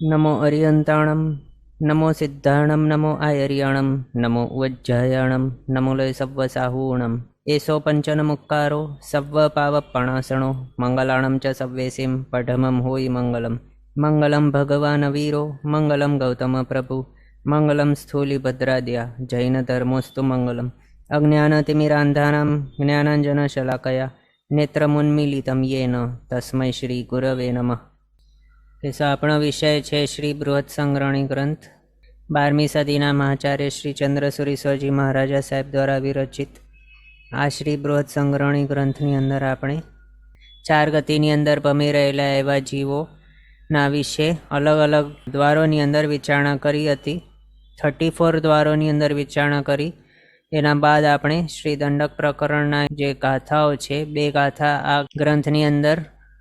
નમો અરિયંતાણમ, નમો સિદ્ધાણમ, નમો આયર્યાણમ, નમો ઉજ્જયાણમ, નમો લય સવ્વ સાહૂણમ. એસો પંચન મુક્કારો સવ્વ પાવપણાસણો મંગલાણમ ચ સવ્વેસીમ પઢમમ હોય મંગલમ. મંગલમ ભગવાન વીરો મંગલમ ગૌતમ પ્રભુ મંગલમ સ્થૂલિભદ્રાદ્યા જૈન ધર્મોસ્તુ મંગલમ. અજ્ઞાનતિમિરાંધાનાં જ્ઞાનાંજનશલાકયા નેત્રમુન્મીલિતમ યેન તસ્મૈ શ્રી ગુરવે નમઃ. આપણો વિષય છે શ્રી બૃહદ સંગ્રહણી ગ્રંથ, 12મી સદીના મહાચાર્ય શ્રી ચંદ્રસુરી સ્વાજી મહારાજા સાહેબ દ્વારા વિરચિત. આ શ્રી બૃહદ સંગ્રહણી ગ્રંથની અંદર આપણે 4 ગતિની અંદર ભમી રહેલા એવા જીવોના વિશે અલગ અલગ દ્વારોની અંદર વિચારણા કરી હતી. 34 દ્વારોની અંદર વિચારણા કરી. એના બાદ આપણે શ્રી દંડક પ્રકરણના જે ગાથાઓ છે, 2 ગાથા આ ગ્રંથની અંદર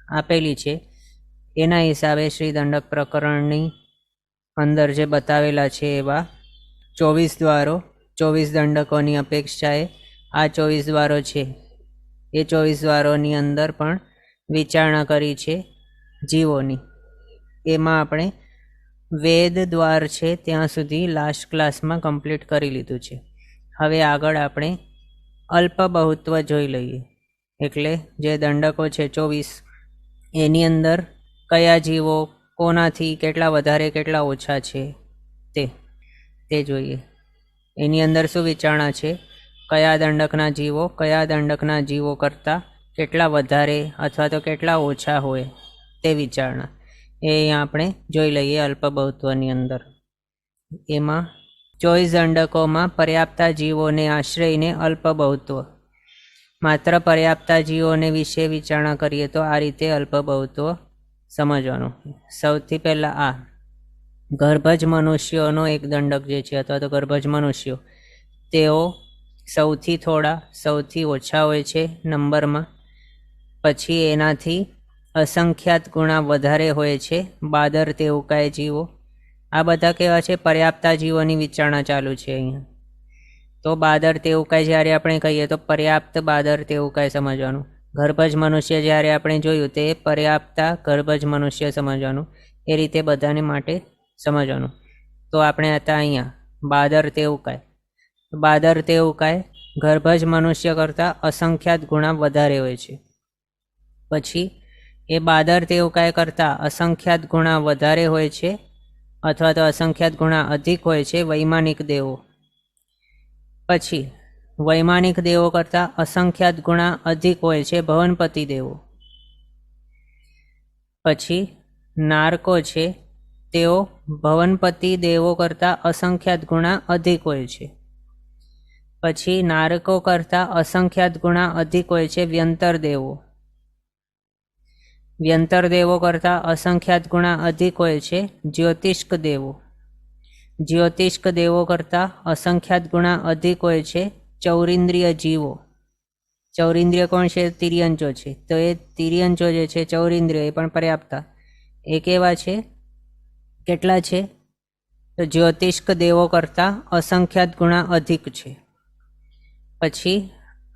આપેલી છે. એના હિસાબે શ્રી દંડક પ્રકરણની અંદર જે બતાવેલા છે એવા 24 દ્વારો, 24 દંડકોની અપેક્ષાએ આ 24 દ્વારો છે એ 24 દ્વારોની અંદર પણ વિચારણા કરી છે જીવોની. એમાં આપણે વેદ દ્વાર છે ત્યાં સુધી લાસ્ટ ક્લાસમાં કમ્પ્લીટ કરી લીધું છે. હવે આગળ આપણે અલ્પ બહુત્વ જોઈ લઈએ. એટલે જે દંડકો છે 24, એની અંદર કયા જીવો કોનાથી કેટલા વધારે કેટલા ઓછા છે તે જોઈએ. એની અંદર શું વિચારણા છે, કયા દંડકના જીવો કરતાં કેટલા વધારે અથવા તો કેટલા ઓછા હોય તે વિચારણા એ અહીંયા આપણે જોઈ લઈએ. અલ્પબહુત્વની અંદર એમાં 24 દંડકોમાં પર્યાપ્તા જીવોને આશ્રયને અલ્પબહુત્વ, માત્ર પર્યાપ્તા જીવોને વિશે વિચારણા કરીએ તો આ રીતે અલ્પબહુત્વ સમજવાનું. સૌથી પહેલાં આ ગર્ભજ મનુષ્યોનો એક દંડક જે છે અથવા તો ગર્ભજ મનુષ્યો, તેઓ સૌથી થોડા, સૌથી ઓછા હોય છે નંબરમાં. પછી એનાથી અસંખ્યાત ગુણા વધારે હોય છે બાદર તેવુકાય જીવો. આ બધા કેવા છે, પર્યાપ્તા જીવોની વિચારણા ચાલુ છે અહીંયા. તો બાદર તેવુકાય જ્યારે આપણે કહીએ તો પર્યાપ્ત બાદર તેવુકાય સમજવાનું. ગર્ભજ મનુષ્ય જ્યારે આપણે જોયું તે પર્યાપ્તા ગર્ભજ મનુષ્ય સમજવાનું. એ રીતે બધાને માટે સમજવાનું. તો આપણે હતા અહીંયા બાદર તેવુકાય. બાદર તેવુકાય ગર્ભજ મનુષ્ય કરતાં અસંખ્યાત ગુણા વધારે હોય છે. પછી એ બાદર તેવુકાય કરતાં અસંખ્યાત ગુણા વધારે હોય છે અથવા તો અસંખ્યાત ગુણા અધિક હોય છે વૈમાનિક દેવો. પછી વૈમાનિક દેવો કરતાં અસંખ્યાત ગુણા અધિક હોય છે ભવનપતિ દેવો. પછી નારકો છે, તેઓ ભવનપતિ દેવો કરતાં અસંખ્યાત ગુણા અધિક હોય છે. પછી નારકો કરતાં અસંખ્યાત ગુણા અધિક હોય છે વ્યંતર દેવો. વ્યંતર દેવો કરતાં અસંખ્યાત ગુણા અધિક હોય છે જ્યોતિષ્ક દેવો. જ્યોતિષ્ક દેવો કરતાં અસંખ્યાત ગુણા અધિક હોય છે ચૌરિન્દ્રિય જીવો. ચૌરિન્દ્રિય કોણ છે? તિર્યંચો છે. તો એ તિર્યંચો જે છે ચૌરિન્દ્રિય, એ પણ પર્યાપ્તા. એ કેવા છે, કેટલા છે? તો જ્યોતિષ્ક દેવો કરતાં અસંખ્યાત ગુણા અધિક છે. પછી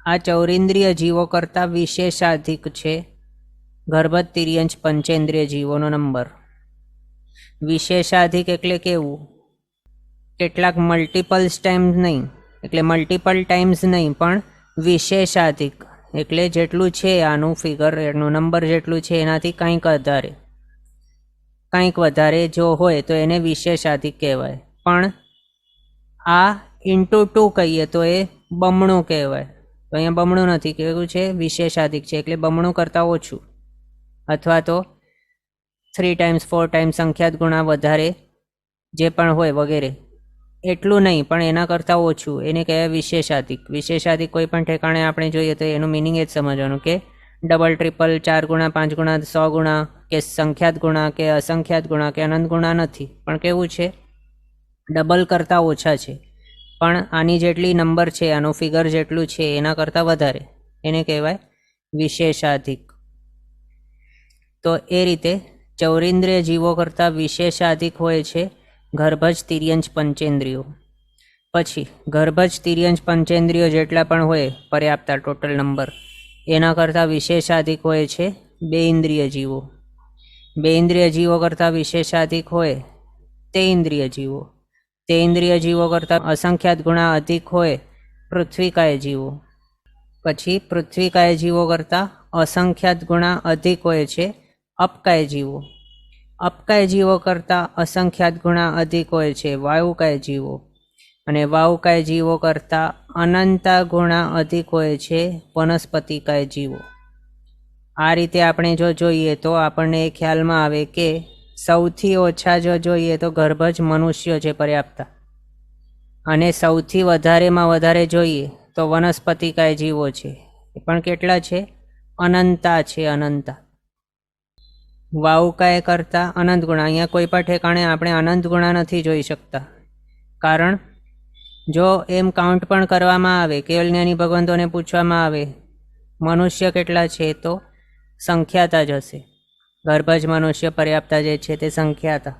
આ ચૌરિન્દ્રિય જીવો કરતાં વિશેષાધિક છે ગર્ભજ તિર્યંચ પંચેન્દ્રિય જીવોનો નંબર. વિશેષાધિક એટલે કેવું, કેટલાક મલ્ટિપલ્સ ટાઈમ્સ નહીં, એટલે મલ્ટિપલ ટાઈમ્સ નહીં, પણ વિશેષાધિક એટલે જેટલું છે આનું ફિગર, એનું નંબર જેટલું છે એનાથી કંઈક વધારે જો હોય તો એને વિશેષાધિક કહેવાય. પણ આ ઇન્ટુ 2 કહીએ તો એ બમણું કહેવાય. તો અહીંયા બમણું નથી, કેવું છે? વિશેષાધિક છે એટલે બમણું કરતાં ઓછું, અથવા તો 3 ટાઈમ્સ 4 ટાઈમ્સ સંખ્યાત ગુણા વધારે જે પણ હોય વગેરે, એટલું નહીં પણ એના કરતાં ઓછું, એને કહેવાય વિશેષાધિક. વિશેષાધિક કોઈ પણ ઠેકાણે આપણે જોઈએ તો એનું મિનિંગ એ જ સમજવાનું કે ડબલ, ટ્રિપલ, 4 ગુણા, 5 ગુણા, 100 ગુણા, કે સંખ્યાત ગુણા, કે અસંખ્યાત ગુણા, કે અનંત ગુણા નથી, પણ કેવું છે, ડબલ કરતાં ઓછા છે. પણ આની જેટલી નંબર છે, આનું ફિગર જેટલું છે એના કરતાં વધારે, એને કહેવાય વિશેષાધિક. તો એ રીતે ચૌરિન્દ્રિય જીવો કરતાં વિશેષાધિક હોય છે ગર્ભજ તિર્યંચ પંચેન્દ્રિયો. પછી ગર્ભજ તિર્યંચ પંચેન્દ્રિયો જેટલા પણ હોય પર્યાપ્તા ટોટલ નંબર, એના કરતાં વિશેષાધિક હોય છે 2 ઇન્દ્રિય જીવો. બે ઇન્દ્રિય જીવો કરતાં વિશેષાધિક હોય તે ઇન્દ્રિય જીવો, તે ઇન્દ્રિય જીવો કરતાં અસંખ્યાત ગુણા અધિક હોય પૃથ્વીકાય જીવો. પછી પૃથ્વીકાય જીવો કરતાં અસંખ્યાત ગુણા અધિક હોય છે અપકાય જીવો. અપકાય જીવો કરતાં અસંખ્યાત ગુણા અધિક હોય છે વાયુકાય જીવો. અને વાયુકાય જીવો કરતાં અનંતા ગુણા અધિક હોય છે વનસ્પતિકાય જીવો. આ રીતે આપણે જો જોઈએ તો આપણને એ ખ્યાલમાં આવે કે સૌથી ઓછા જો જોઈએ તો ગર્ભ જ મનુષ્ય છે પર્યાપ્ત, અને સૌથી વધારેમાં વધારે જોઈએ તો વનસ્પતિકાય જીવો છે. એ પણ કેટલા છે? અનંતા છે, અનંતા. વાયુકાય કરતાં અનંત ગુણા. અહીંયા કોઈ પણ ઠેકાણે આપણે અનંત ગુણા નથી જોઈ શકતા, કારણ જો એમ કાઉન્ટ પણ કરવામાં આવે, કેવલ જ્ઞાની ભગવંતોને પૂછવામાં આવે મનુષ્ય કેટલા છે તો સંખ્યાતા જ હશે. ગર્ભ જ મનુષ્ય પર્યાપ્તા જે છે તે સંખ્યાતા,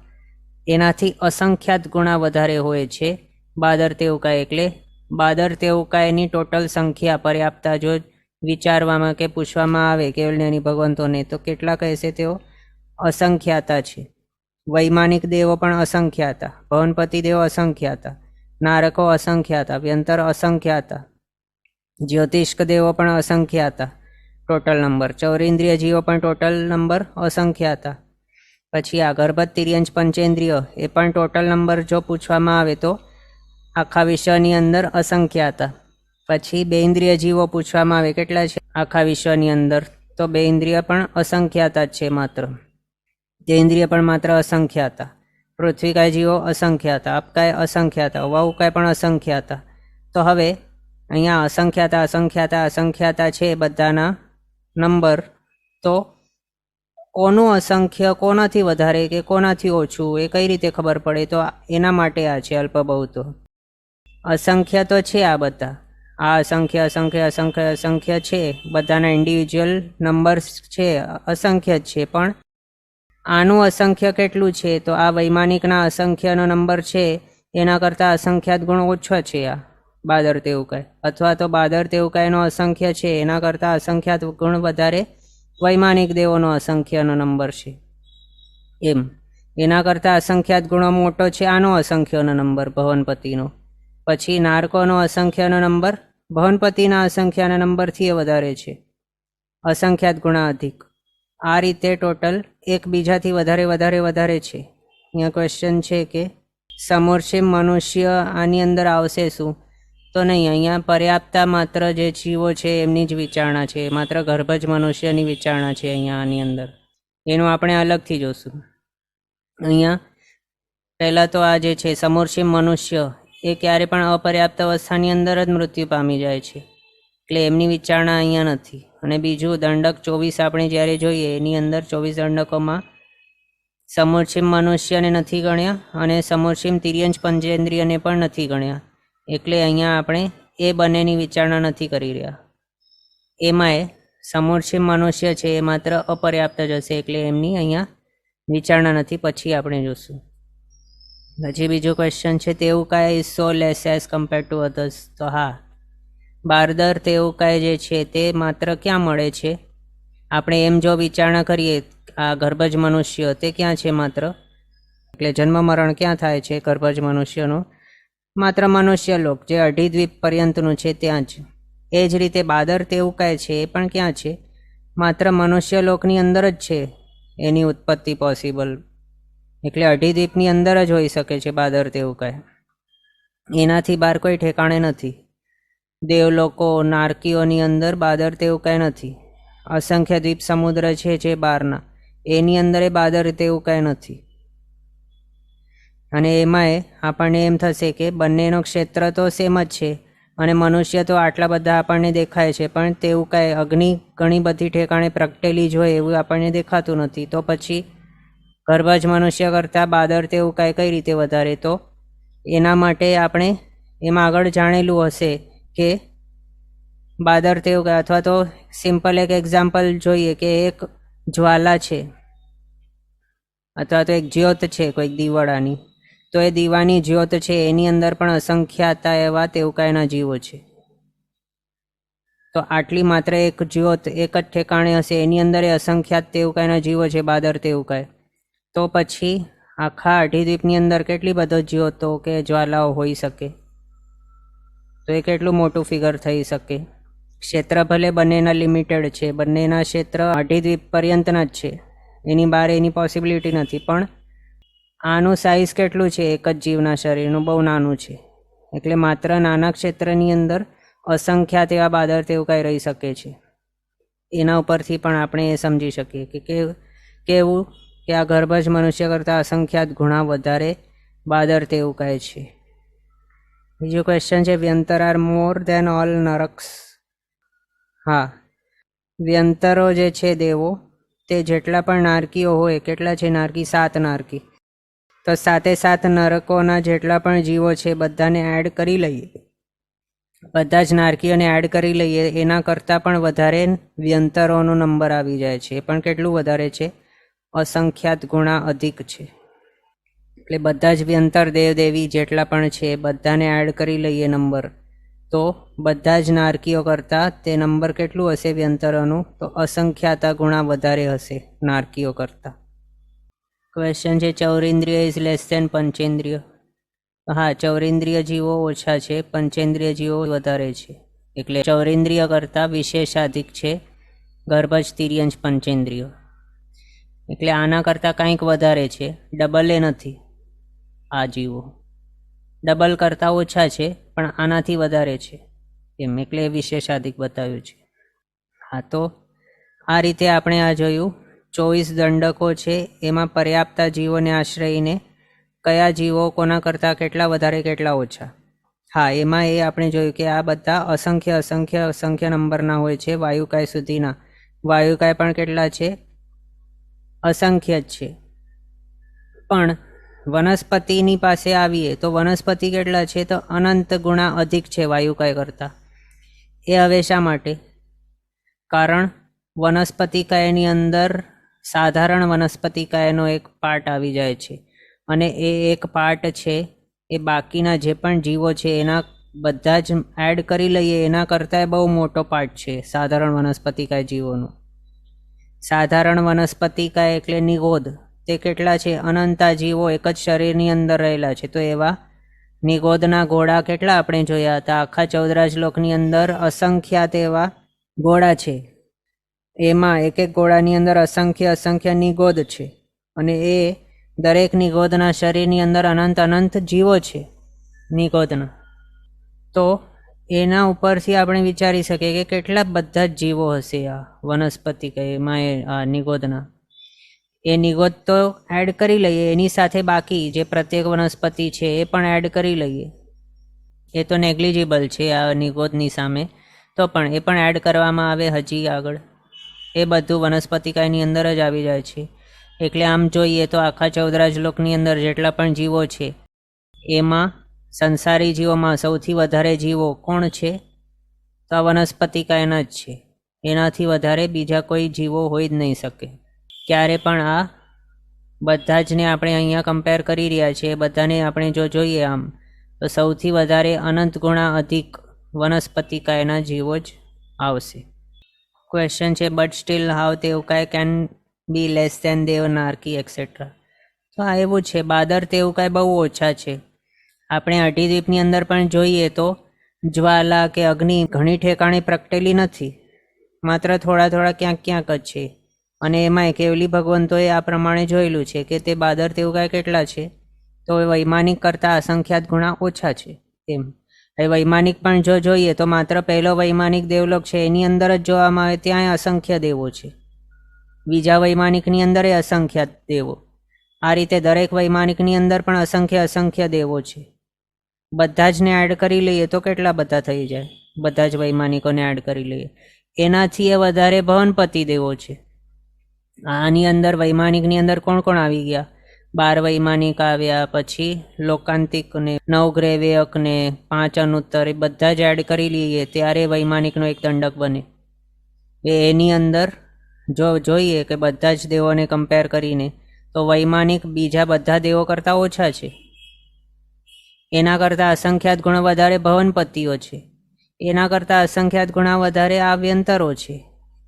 એનાથી અસંખ્યાત ગુણા વધારે હોય છે બાદર તેવકાય. એટલે બાદર તેવકાયની ટોટલ સંખ્યા પર્યાપ્તા જો વિચારવામાં કે પૂછવામાં આવે કેવલ જ્ઞાની ભગવંતોને તો કેટલા કહેશે? તેઓ અસંખ્યાતા છે. વૈમાનિક દેવો પણ અસંખ્યાતા, ભવનપતિ દેવો અસંખ્યાતા, નારકો અસંખ્યાતા, વ્યંતર અસંખ્યાતા, જ્યોતિષ્ક દેવો પણ અસંખ્યાતા ટોટલ નંબર, ચૌરેન્દ્રિય જીવો પણ ટોટલ નંબર અસંખ્યાતા. પછી આ ગર્ભ તિર્યંચ પંચેન્દ્રિય એ પણ ટોટલ નંબર જો પૂછવામાં આવે તો આખા વિશ્વની અંદર અસંખ્યાતા. પછી બે ઇન્દ્રિય જીવો પૂછવામાં આવે કેટલા છે આખા વિશ્વની અંદર, તો બે ઇન્દ્રિય પણ અસંખ્યાતા જ છે માત્ર. તે ઇન્દ્રિય પણ માત્ર અસંખ્યાતા. પૃથ્વીકાય જીવો અસંખ્યાતા, અપકાય અસંખ્યાતા, વાયુકાય પણ અસંખ્યાતા. તો હવે અહીંયા અસંખ્યાતા અસંખ્યાતા અસંખ્યાતા છે બધાના નંબર, તો કોનું અસંખ્ય કોનાથી વધારે કે કોનાથી ઓછું એ કઈ રીતે ખબર પડે? તો એના માટે આ છે અલ્પ બહુ. તો અસંખ્ય તો છે આ બધા, આ અસંખ્ય અસંખ્ય અસંખ્ય અસંખ્ય છે, બધાના ઇન્ડિવિજ્યુઅલ નંબર્સ છે, અસંખ્ય જ છે. પણ આનું અસંખ્ય કેટલું છે? તો આ વૈમાનિકના અસંખ્યનો નંબર છે એના કરતાં અસંખ્યાત ગુણ ઓછો છે આ બાદર તેવકાય, અથવા તો બાદર તેવકાયનો અસંખ્ય છે એના કરતાં અસંખ્યાત ગુણ વધારે વૈમાનિક દેવોનો અસંખ્યનો નંબર છે. એમ એના કરતાં અસંખ્યાત ગુણો મોટો છે આનો અસંખ્યનો નંબર ભવનપતિનો. પછી નારકોનો અસંખ્યનો નંબર ભવનપતિના અસંખ્યના નંબરથી વધારે છે, અસંખ્યાત ગુણા અધિક. આ રીતે ટોટલ એકબીજાથી વધારે વધારે વધારે છે. અહીંયા ક્વેશ્ચન છે કે સમૂર્છિમ મનુષ્ય આની અંદર આવશે શું? તો નહીં, અહીંયા પર્યાપ્તા માત્ર જે જીવો છે એમની જ વિચારણા છે, માત્ર ગર્ભ જ મનુષ્યની વિચારણા છે અહીંયા આની અંદર. એનું આપણે અલગથી જોશું. અહીંયા પહેલાં તો આ જે છે સમૂર્છિમ મનુષ્ય એ ક્યારે પણ અપર્યાપ્ત અવસ્થાની અંદર જ મૃત્યુ પામી જાય છે, એટલે એમની વિચારણા અહીંયા નથી. અને બીજું દંડક 24 આપણે જ્યારે જોઈએ એની અંદર 24 દંડકોમાં સમૂર્છિમ મનુષ્યને નથી ગણ્યા અને સમૂર્છિમ તિર્યંચ પંચેન્દ્રિયને પણ નથી ગણ્યા, એટલે અહીંયા આપણે એ બંનેની વિચારણા નથી કરી રહ્યા. એમાંય સમૂર્છિમ મનુષ્ય છે એ માત્ર અપર્યાપ્ત જ હશે, એટલે એમની અહીંયા વિચારણા નથી, પછી આપણે જોશું. પછી બીજો ક્વેશ્ચન છે તેવકાય is so less as compare to others. તો હા, બારદર તેવકાય જે છે તે માત્ર ક્યાં મળે છે? આપણે એમ જો વિચારણા કરીએ આ ગર્ભજ મનુષ્ય તે ક્યાં છે માત્ર, એટલે જન્મ મરણ ક્યાં થાય છે ગર્ભજ મનુષ્યનું? માત્ર મનુષ્ય લોક જે અઢી દ્વીપ પર્યંતનું છે ત્યાં જ. એ જ રીતે બાદર તેવકાય છે એ પણ ક્યાં છે? માત્ર મનુષ્ય લોકની અંદર જ છે એની ઉત્પત્તિ પોસિબલ, એટલે અઢી દ્વીપની અંદર જ હોઈ શકે છે બાદર તેવકાય, એનાથી બહાર કોઈ ઠેકાણે નથી. દેવલોકો નારકીઓની અંદર બાદર તેવકાય નથી. અસંખ્ય દ્વીપ સમુદ્ર છે જે બહારના, એની અંદર એ બાદર તેવકાય નથી. અને એમાંય આપણને એમ થશે કે બંનેનો ક્ષેત્ર તો સેમ જ છે, અને મનુષ્ય તો આટલા બધા આપણને દેખાય છે, પણ તેવકાય અગ્નિ ઘણી બધી ઠેકાણે પ્રગટેલી જ હોય એવું આપણને દેખાતું નથી. તો પછી ગર્ભજ મનુષ્ય કરતાં બાદર તેવકાય કઈ રીતે વધારે? તો એના માટે આપણે એમાં આગળ જાણેલું હશે કે બાદર તેવકાય, અથવા તો સિમ્પલ એક એક્ઝામ્પલ જોઈએ કે એક જ્વાલા છે અથવા તો એક જ્યોત છે કોઈક દીવડાની, તો એ દીવાની જ્યોત છે એની અંદર પણ અસંખ્યાતા એવા તેવકાયના જીવો છે. તો આટલી માત્ર એક જ્યોત એક જ ઠેકાણે હશે, એની અંદર એ અસંખ્યાત તેવુકાયના જીવો છે, બાદર તેવુકાય, તો પછી આખા અઢીદ્વીપની અંદર કેટલી બધો જ્યોતો કે જ્વાલાઓ હોઈ શકે? તો એ કેટલું મોટું ફિગર થઈ શકે. ક્ષેત્ર ભલે બંનેના લિમિટેડ છે, બંનેના ક્ષેત્ર અઢીદ્વીપ પર્યંતના જ છે, એની બહાર એની પોસિબિલિટી નથી, પણ આનું સાઇઝ કેટલું છે એક જ જીવના શરીરનું? બહુ નાનું છે. એટલે માત્ર નાના ક્ષેત્રની અંદર અસંખ્યાત એવા બાદર તેવુકાય રહી શકે છે. એના ઉપરથી પણ આપણે એ સમજી શકીએ કે કેવું કે આ ગર્ભજ મનુષ્ય કરતાં અસંખ્યાત ગુણા વધારે બાદર તેવુકાય છે. બીજો ક્વેશ્ચન છે, વ્યંતર આર મોર દેન ઓલ નરક્સ. હા, વ્યંતરો જે છે દેવો, તે જેટલા પણ નારકીઓ હોય, કેટલા છે નારકી? 7 નારકી. તો 7 નરકોના જેટલા પણ જીવો છે બધાને એડ કરી લઈએ, બધા જ નારકીઓને એડ કરી લઈએ, એના કરતાં પણ વધારે વ્યંતરોનો નંબર આવી જાય છે. એ પણ કેટલું વધારે છે? અસંખ્યાત ગુણા અધિક છે. એટલે બધા જ વ્યંતર દેવદેવી જેટલા પણ છે બધાને એડ કરી લઈએ નંબર, તો બધા જ નારકીઓ કરતાં તે નંબર કેટલું હશે વ્યંતરોનું? તો અસંખ્યાત ગુણા વધારે હશે નારકીઓ કરતાં. ક્વેશ્ચન છે, ચૌરેન્દ્રિય ઇઝ લેસ દેન પંચેન્દ્રિય. હા, ચૌરેન્દ્રિય જીવો ઓછા છે, પંચેન્દ્રિય જીવો વધારે છે. એટલે ચૌરેન્દ્રિય કરતાં વિશેષાધિક છે ગર્ભજ તિર્યંશ પંચેન્દ્રિય. એટલે આના કરતાં કંઈક વધારે છે, ડબલ એ નથી. આ જીવો ડબલ કરતાં ઓછા છે પણ આનાથી વધારે છે એમ, એટલે વિશેષાધિક બતાવ્યું છે. હા, તો આ રીતે આપણે આ જોયું. 24 દંડકો છે, એમાં પર્યાપ્તા જીવોને આશ્રયને કયા જીવો કોના કરતાં કેટલા વધારે કેટલા ઓછા. હા, એમાં એ આપણે જોયું કે આ બધા અસંખ્ય અસંખ્ય અસંખ્ય નંબરના હોય છે, વાયુકાય સુધીના. વાયુકાય પણ કેટલા છે? અસંખ્ય જ છે. પણ વનસ્પતિની પાસે આવીએ તો વનસ્પતિ કેટલા છે? તો અનંત ગુણા અધિક છે વાયુકાય કરતાં. એ હવે શા માટે? કારણ વનસ્પતિકાયની અંદર સાધારણ વનસ્પતિકાયનો એક પાર્ટ આવી જાય છે, અને એ એક પાર્ટ છે એ બાકીના જે પણ જીવો છે એના બધા જ એડ કરી લઈએ એના કરતાં બહુ મોટો પાર્ટ છે સાધારણ વનસ્પતિકાય જીવોનો. સાધારણ વનસ્પતિકાય એટલે નિગોદ, તે કેટલા છે? અનંતા જીવો એક જ શરીરની અંદર રહેલા છે. તો એવા નિગોદના ગોળા કેટલા આપણે જોયા હતા? આખા 14 લોકની અંદર અસંખ્યાત એવા ગોળા છે. એમાં એક એક ગોળાની અંદર અસંખ્ય અસંખ્ય નિગોદ છે, અને એ દરેક નિગોદના શરીરની અંદર અનંત અનંત જીવો છે નિગોદના. તો એના ઉપરથી આપણે વિચારી શકીએ કે કેટલા બધા જ જીવો હશે આ વનસ્પતિકાયમાં, આ નિગોદના. એ નિગોદ તો એડ કરી લઈએ, એની સાથે બાકી જે પ્રત્યેક વનસ્પતિ છે એ પણ એડ કરી લઈએ. એ તો નેગ્લિજિબલ છે આ નિગોદની સામે, તો પણ એ પણ એડ કરવામાં આવે હજી આગળ, એ બધું વનસ્પતિકાયની અંદર જ આવી જાય છે. એટલે આમ જોઈએ તો આખા 14 લોકની અંદર જેટલા પણ જીવો છે એમાં સંસારી જીવોમાં સૌથી વધારે જીવો કોણ છે? તો આ વનસ્પતિકાયના જ છે. એનાથી વધારે બીજા કોઈ જીવો હોઈ જ નહીં શકે ક્યારે પણ. આ બધા જને આપણે અહીંયા કમ્પેર કરી રહ્યા છીએ, બધાને આપણે જો જોઈએ આમ તો સૌથી વધારે અનંત ગુણા અધિક વનસ્પતિકાયના જીવો જ આવશે. ક્વેશ્ચન છે, બટ સ્ટીલ હાવ તેવુકાય કેન બી લેસ દેન દેવનારકી એક્સેટ્રા. તો આ એવું છે, બાદર તેવુકાય બહુ ઓછા છે. આપણે અઢીદ્વીપની અંદર પણ જોઈએ તો જ્વાલા કે અગ્નિ ઘણી ઠેકાણે પ્રગટેલી નથી, માત્ર થોડા થોડા ક્યાંક ક્યાંક જ છે. અને એમાંય કેવલી ભગવંતોએ આ પ્રમાણે જોયેલું છે કે તે બાદર તેવુકાય કેટલા છે? તો વૈમાનિક કરતાં અસંખ્યાત ગુણા ઓછા છે એમ. હવે વૈમાનિક પણ જો જોઈએ તો માત્ર પહેલો વૈમાનિક દેવલોક છે એની અંદર જ જોવામાં આવે ત્યાં અસંખ્ય દેવો છે, બીજા વૈમાનિકની અંદર એ અસંખ્યાત દેવો. આ રીતે દરેક વૈમાનિકની અંદર પણ અસંખ્ય અસંખ્ય દેવો છે. બધા જને એડ કરી લઈએ તો કેટલા બધા થઈ જાય? બધા જ વૈમાનિકોને એડ કરી લઈએ એનાથી એ વધારે ભવનપતિ દેવો છે. આની અંદર વૈમાનિકની અંદર કોણ કોણ આવી ગયા? 12 વૈમાનિક આવ્યા, પછી લોકાંતિક ને 9 ગ્રેવેયક ને 5 અનુત્તર, એ બધા જ એડ કરી લઈએ ત્યારે વૈમાનિકનો એક દંડક બને. એની અંદર જો જોઈએ કે બધા જ દેવોને કમ્પેર કરીને તો વૈમાનિક બીજા બધા દેવો કરતાં ઓછા છે, એના કરતાં અસંખ્યાત ગુણ વધારે ભવનપતિઓ છે. એના કરતાં અસંખ્યાત ગુણા વધારે આ વ્યંતરો છે,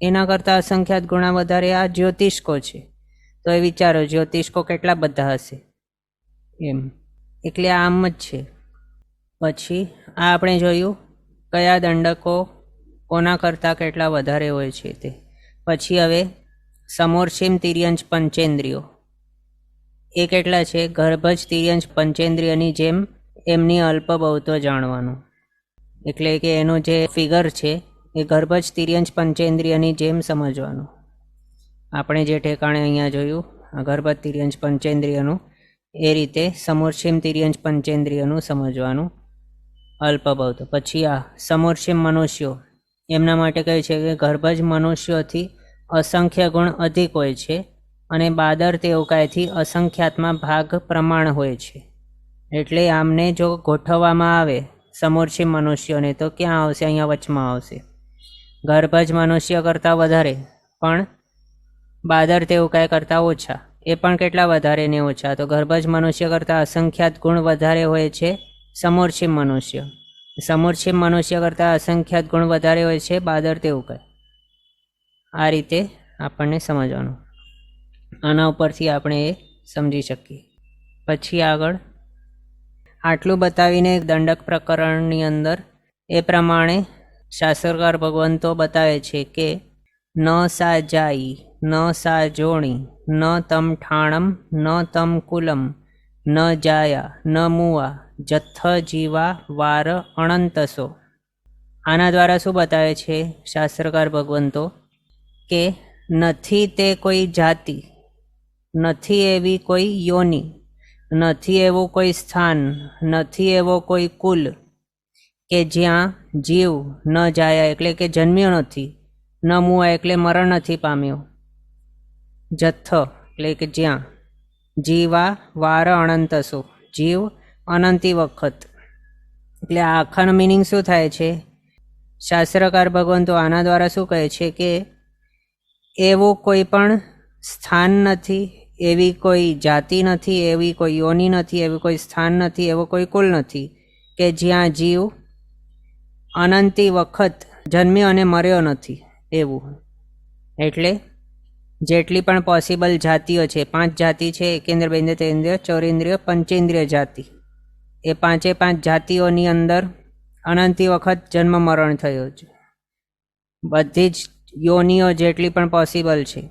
એના કરતાં અસંખ્યાત ગુણા વધારે આ જ્યોતિષ્કો છે. તો એ વિચારો જ્યોતિષ્કો કેટલા બધા હશે એમ. એટલે આમ જ છે. પછી આ આપણે જોયું કયા દંડકો કોના કરતાં કેટલા વધારે હોય છે તે. પછી હવે સમોર્ષિમ તિર્યંચ પંચેન્દ્રિયો એ કેટલા છે? ગર્ભજ તિર્યંચ પંચેન્દ્રિયની જેમ એમની અલ્પબહુત્વ જાણવાનું. એટલે કે એનું જે ફિગર છે એ ગર્ભજ તિર્યંચ પંચેન્દ્રિયની જેમ સમજવાનું. આપણે જે ઠેકાણે અહીંયા જોયું આ ગર્ભજ તિર્યંચ પંચેન્દ્રિયનું, એ રીતે સમોર્ષિમ તિર્યંચ પંચેન્દ્રિયનું સમજવાનું અલ્પબહુત્વ. પછી આ સમોર્ષિમ મનુષ્યો, એમના માટે કહે છે કે ગર્ભજ મનુષ્યોથી અસંખ્ય ગુણ અધિક હોય છે અને બાદર તેવકાયથી અસંખ્યાતમાં ભાગ પ્રમાણ હોય છે. એટલે આમને જો ગોઠવવામાં આવે સમોર્ષિમ મનુષ્યોને તો ક્યાં આવશે? અહીંયા વચમાં આવશે. ગર્ભજ મનુષ્ય કરતાં વધારે પણ બાદર તેવકાય કરતાં ઓછા. એ પણ કેટલા વધારે ને ઓછા? તો ગર્ભજ મનુષ્ય કરતાં અસંખ્યાત ગુણ વધારે હોય છે સમોર્ષિમ મનુષ્ય. સમોર્ષિમ મનુષ્ય કરતાં અસંખ્યાત ગુણ વધારે હોય છે બાદર તેવકાય. આ રીતે આપણને સમજવાનું. આના ઉપરથી આપણે એ સમજી શકીએ. પછી આગળ આટલું બતાવીને દંડક પ્રકરણની અંદર એ પ્રમાણે શાસ્ત્રકાર ભગવંતો બતાવે છે કે ન સા જાઈ, ન સા જોણી, ન તમ ઠાણમ, ન તમ કુલમ, ન જાયા, ન મુવા, જથ્થ જીવા વાર અનંતસો. આના દ્વારા શું બતાવે છે શાસ્ત્રકાર ભગવંતો? કે નથી તે કોઈ જાતિ, નથી એવી કોઈ યોનિ, નથી એવું કોઈ સ્થાન, નથી એવો કોઈ કુલ કે જ્યાં જીવ ન જાયા એટલે કે જન્મ્યો નથી, ન મુવા એટલે મરણ નથી પામ્યો, જથ્થ એટલે કે જ્યાં, જીવા વાર અનંતસો જીવ અનંતી વખત. એટલે આ આખાનો મિનિંગ શું થાય છે? શાસ્ત્રકાર ભગવંતો આના દ્વારા શું કહે છે કે એવું કોઈ પણ સ્થાન નથી, એવી કોઈ જાતિ નથી, એવી કોઈ યોનિ નથી, એવું કોઈ સ્થાન નથી, એવો કોઈ કુલ નથી કે જ્યાં જીવ અનંતી વખત જન્મ્યો અને મર્યો નથી એવું. એટલે જેટલી પણ પોસિબલ જાતિઓ છે, 5 જાતિ છે, એકેન્દ્ર, બેન્દ્ર, તેન્દ્રિય, ચોરેન્દ્રિય, પંચેન્દ્રિય જાતિ. એ 5 જાતિઓની અંદર અનંતી વખત જન્મ મરણ થયો છે. બધી જ યોનિઓ જેટલી પણ પોસિબલ છે,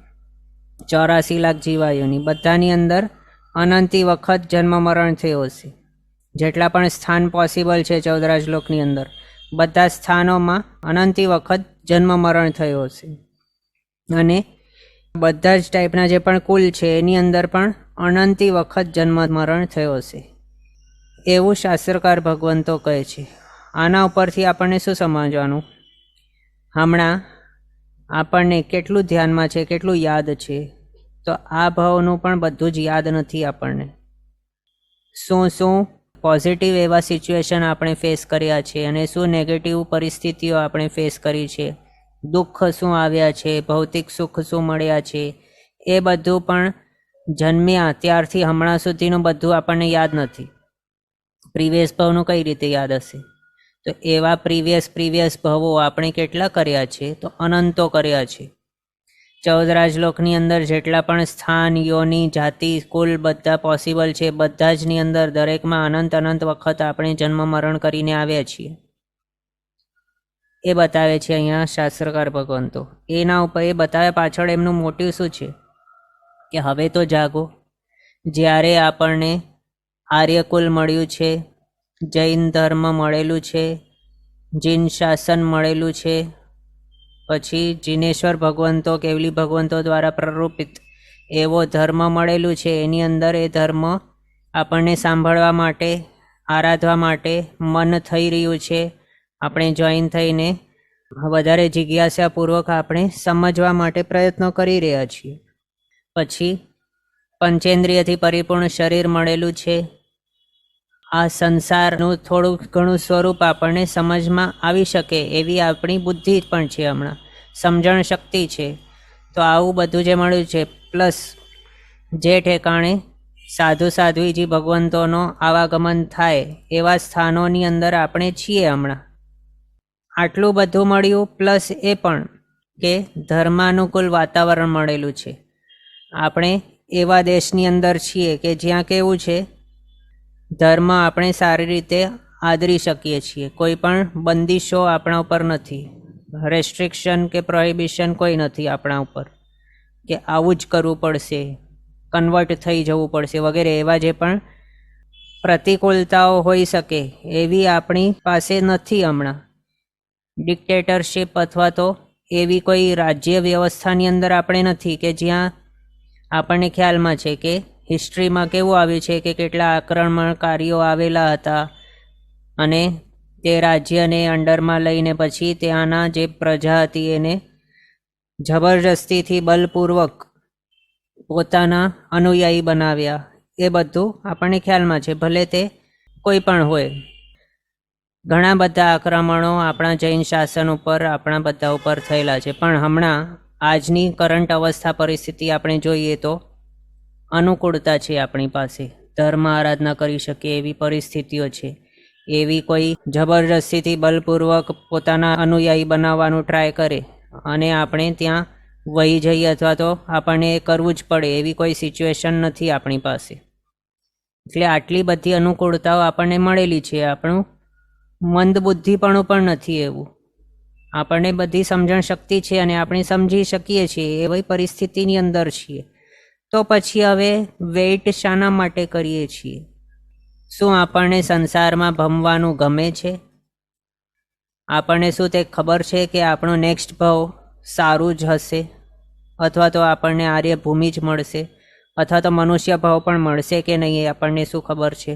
84 લાખ જીવાયોની, બધાની અંદર અનંતી વખત જન્મ મરણ થયો છે. જેટલા પણ સ્થાન પોસિબલ છે 14 રાજલોકની અંદર, બધા સ્થાનોમાં અનંતી વખત જન્મ મરણ થયો છે. અને બધા જ ટાઈપના જે પણ કુલ છે એની અંદર પણ અનંતી વખત જન્મ મરણ થયો છે એવું શાસ્ત્રકાર ભગવંતો કહે છે. આના ઉપરથી આપણને શું સમજવાનું? હમણાં આપણને કેટલું ધ્યાનમાં છે, કેટલું યાદ છે? તો આ ભાવનું પણ બધું જ યાદ નથી આપણને. શું પોઝિટિવ એવા સિચ્યુએશન આપણે ફેસ કર્યા છે અને શું નેગેટિવ પરિસ્થિતિઓ આપણે ફેસ કરી છે, દુઃખ શું આવ્યા છે, ભૌતિક સુખ શું મળ્યા છે, એ બધું પણ જન્મ્યા ત્યારથી હમણાં સુધીનું બધું આપણને યાદ નથી. પ્રીવિયસ ભાવનું કઈ રીતે યાદ હશે? તો એવા પ્રીવિયસ ભાવો આપણે કેટલા કર્યા છે? તો અનંતો કર્યા છે. 14 રાજલોકની અંદર જેટલા પણ સ્થાન, યોની, જાતિ, કુલ બધા પોસિબલ છે, બધા જની અંદર દરેકમાં અનંત વખત આપણે જન્મ મરણ કરીને આવ્યા છીએ. એ બતાવે છે અહીંયા શાસ્ત્રકાર ભગવંતો. એના ઉપર એ બતાવે પાછળ એમનું મોટિવ શું છે કે હવે તો જાગો. જ્યારે આપણને આર્યકુલ મળ્યું છે, જૈન ધર્મ મળેલું છે, જીન શાસન મળેલું છે, પછી જીનેશ્વર ભગવંતો, કેવલી ભગવંતો દ્વારા પ્રરૂપિત એવો ધર્મ મળેલું છે, એની અંદર એ ધર્મ આપણને સાંભળવા માટે, આરાધવા માટે મન થઈ રહ્યું છે. આપણે જોઈન થઈને વધારે જિજ્ઞાસાપૂર્વક આપણે સમજવા માટે પ્રયત્નો કરી રહ્યા છીએ. પછી પંચેન્દ્રિયથી પરિપૂર્ણ શરીર મળેલું છે. આ સંસારનું થોડું ઘણું સ્વરૂપ આપણને સમજમાં આવી શકે એવી આપણી બુદ્ધિ પણ છે, હમણાં સમજણ શક્તિ છે. તો આવું બધું જે મળ્યું છે, પ્લસ જે ઠેકાણે સાધુ સાધ્વીજી ભગવંતોનો આવાગમન થાય એવા સ્થાનોની અંદર આપણે છીએ હમણાં. આટલું બધું મળ્યું, પ્લસ એ પણ કે ધર્માનુકૂળ વાતાવરણ મળેલું છે. આપણે એવા દેશની અંદર છીએ કે જ્યાં કેવું છે, ધર્મ આપણે સારી રીતે આદરી શકીએ છીએ. કોઈ પણ બંદીશો આપણા ઉપર નથી, રેસ્ટ્રિક્શન કે પ્રોહિબિશન કોઈ નથી આપણા ઉપર કે આવું જ કરવું પડશે, કન્વર્ટ થઈ જવું પડશે વગેરે એવા જે પણ પ્રતિકૂળતાઓ હોઈ શકે એવી આપણી પાસે નથી હમણાં. ડિક્ટેટરશીપ અથવા તો એવી કોઈ રાજ્ય વ્યવસ્થાની અંદર આપણે નથી કે જ્યાં આપણને ખ્યાલમાં છે કે હિસ્ટ્રીમાં કેવું આવ્યું છે કે કેટલા આક્રમણકારીઓ આવેલા હતા અને તે રાજ્યને અંડરમાં લઈને પછી ત્યાંના જે પ્રજા હતી એને જબરજસ્તીથી બલપૂર્વક પોતાના અનુયાયી બનાવ્યા. એ બધું આપણને ખ્યાલમાં છે, ભલે તે કોઈ પણ હોય. ઘણા બધા આક્રમણો આપણા જૈન શાસન ઉપર, આપણા બધા ઉપર થયેલા છે, પણ હમણાં આજની કરંટ અવસ્થા પરિસ્થિતિ આપણે જોઈએ તો અનુકૂળતા છે આપણી પાસે, ધર્મ આરાધના કરી શકીએ એવી પરિસ્થિતિઓ છે. એવી કોઈ જબરજસ્તીથી બલપૂર્વક પોતાના અનુયાયી બનાવવાનું ટ્રાય કરે અને આપણે ત્યાં વહી જઈએ અથવા તો આપણને એ કરવું જ પડે એવી કોઈ સિચ્યુએશન નથી આપણી પાસે. એટલે આટલી બધી અનુકૂળતાઓ આપણને મળેલી છે. આપણું મંદ બુદ્ધિપણું પણ નથી એવું, આપણને બધી સમજણ શક્તિ છે અને આપણે સમજી શકીએ છીએ એવી પરિસ્થિતિની અંદર છીએ. તો પછી હવે વેઇટ શાના માટે કરીએ છીએ? શું આપણને સંસારમાં ભમવાનું ગમે છે? આપણને શું તે ખબર છે કે આપણું નેક્સ્ટ ભાવ સારું જ હશે, અથવા તો આપણને આર્યભૂમિ જ મળશે, અથવા તો મનુષ્ય ભાવ પણ મળશે કે નહીં એ આપણને શું ખબર છે?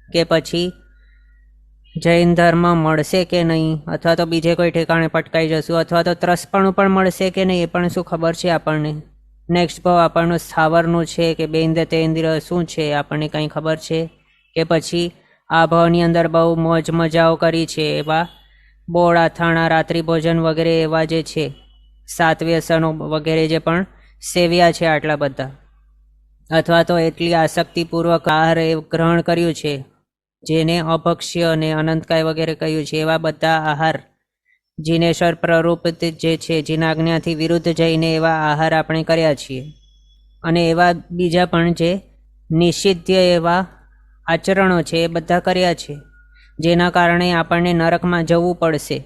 કે પછી જૈન ધર્મ મળશે કે નહીં, અથવા તો બીજે કોઈ ઠેકાણે પટકાઈ જશું, અથવા તો ત્રસપણું પણ મળશે કે નહીં એ પણ શું ખબર છે આપણને? નેક્સ્ટ ભાવ આપણનું સ્થાવરનું છે કે બેન્દ્ર તેન્દ્ર શું છે આપણને કંઈ ખબર છે? કે પછી આ ભાવની અંદર બહુ મોજ મજાઓ કરી છે, એવા બોળ અથાણા રાત્રિ ભોજન વગેરે એવા જે છે, સાત વ્યસનો વગેરે જે પણ સેવ્યા છે આટલા બધા, અથવા તો એટલી આસક્તિપૂર્વક આહાર ગ્રહણ કર્યું છે જેને અભક્ષ્ય અને અનંતકાય વગેરે કહ્યું છે, એવા બધા આહાર જીનેશ્વર પ્રરૂપિત જે છે, જીનાજ્ઞાથી વિરુદ્ધ જઈને એવા આહાર આપણે કર્યા છીએ. અને એવા બીજા પણ જે નિષિદ્ધ એવા આચરણો છે એ બધા કર્યા છે, જેના કારણે આપણને નરકમાં જવું પડશે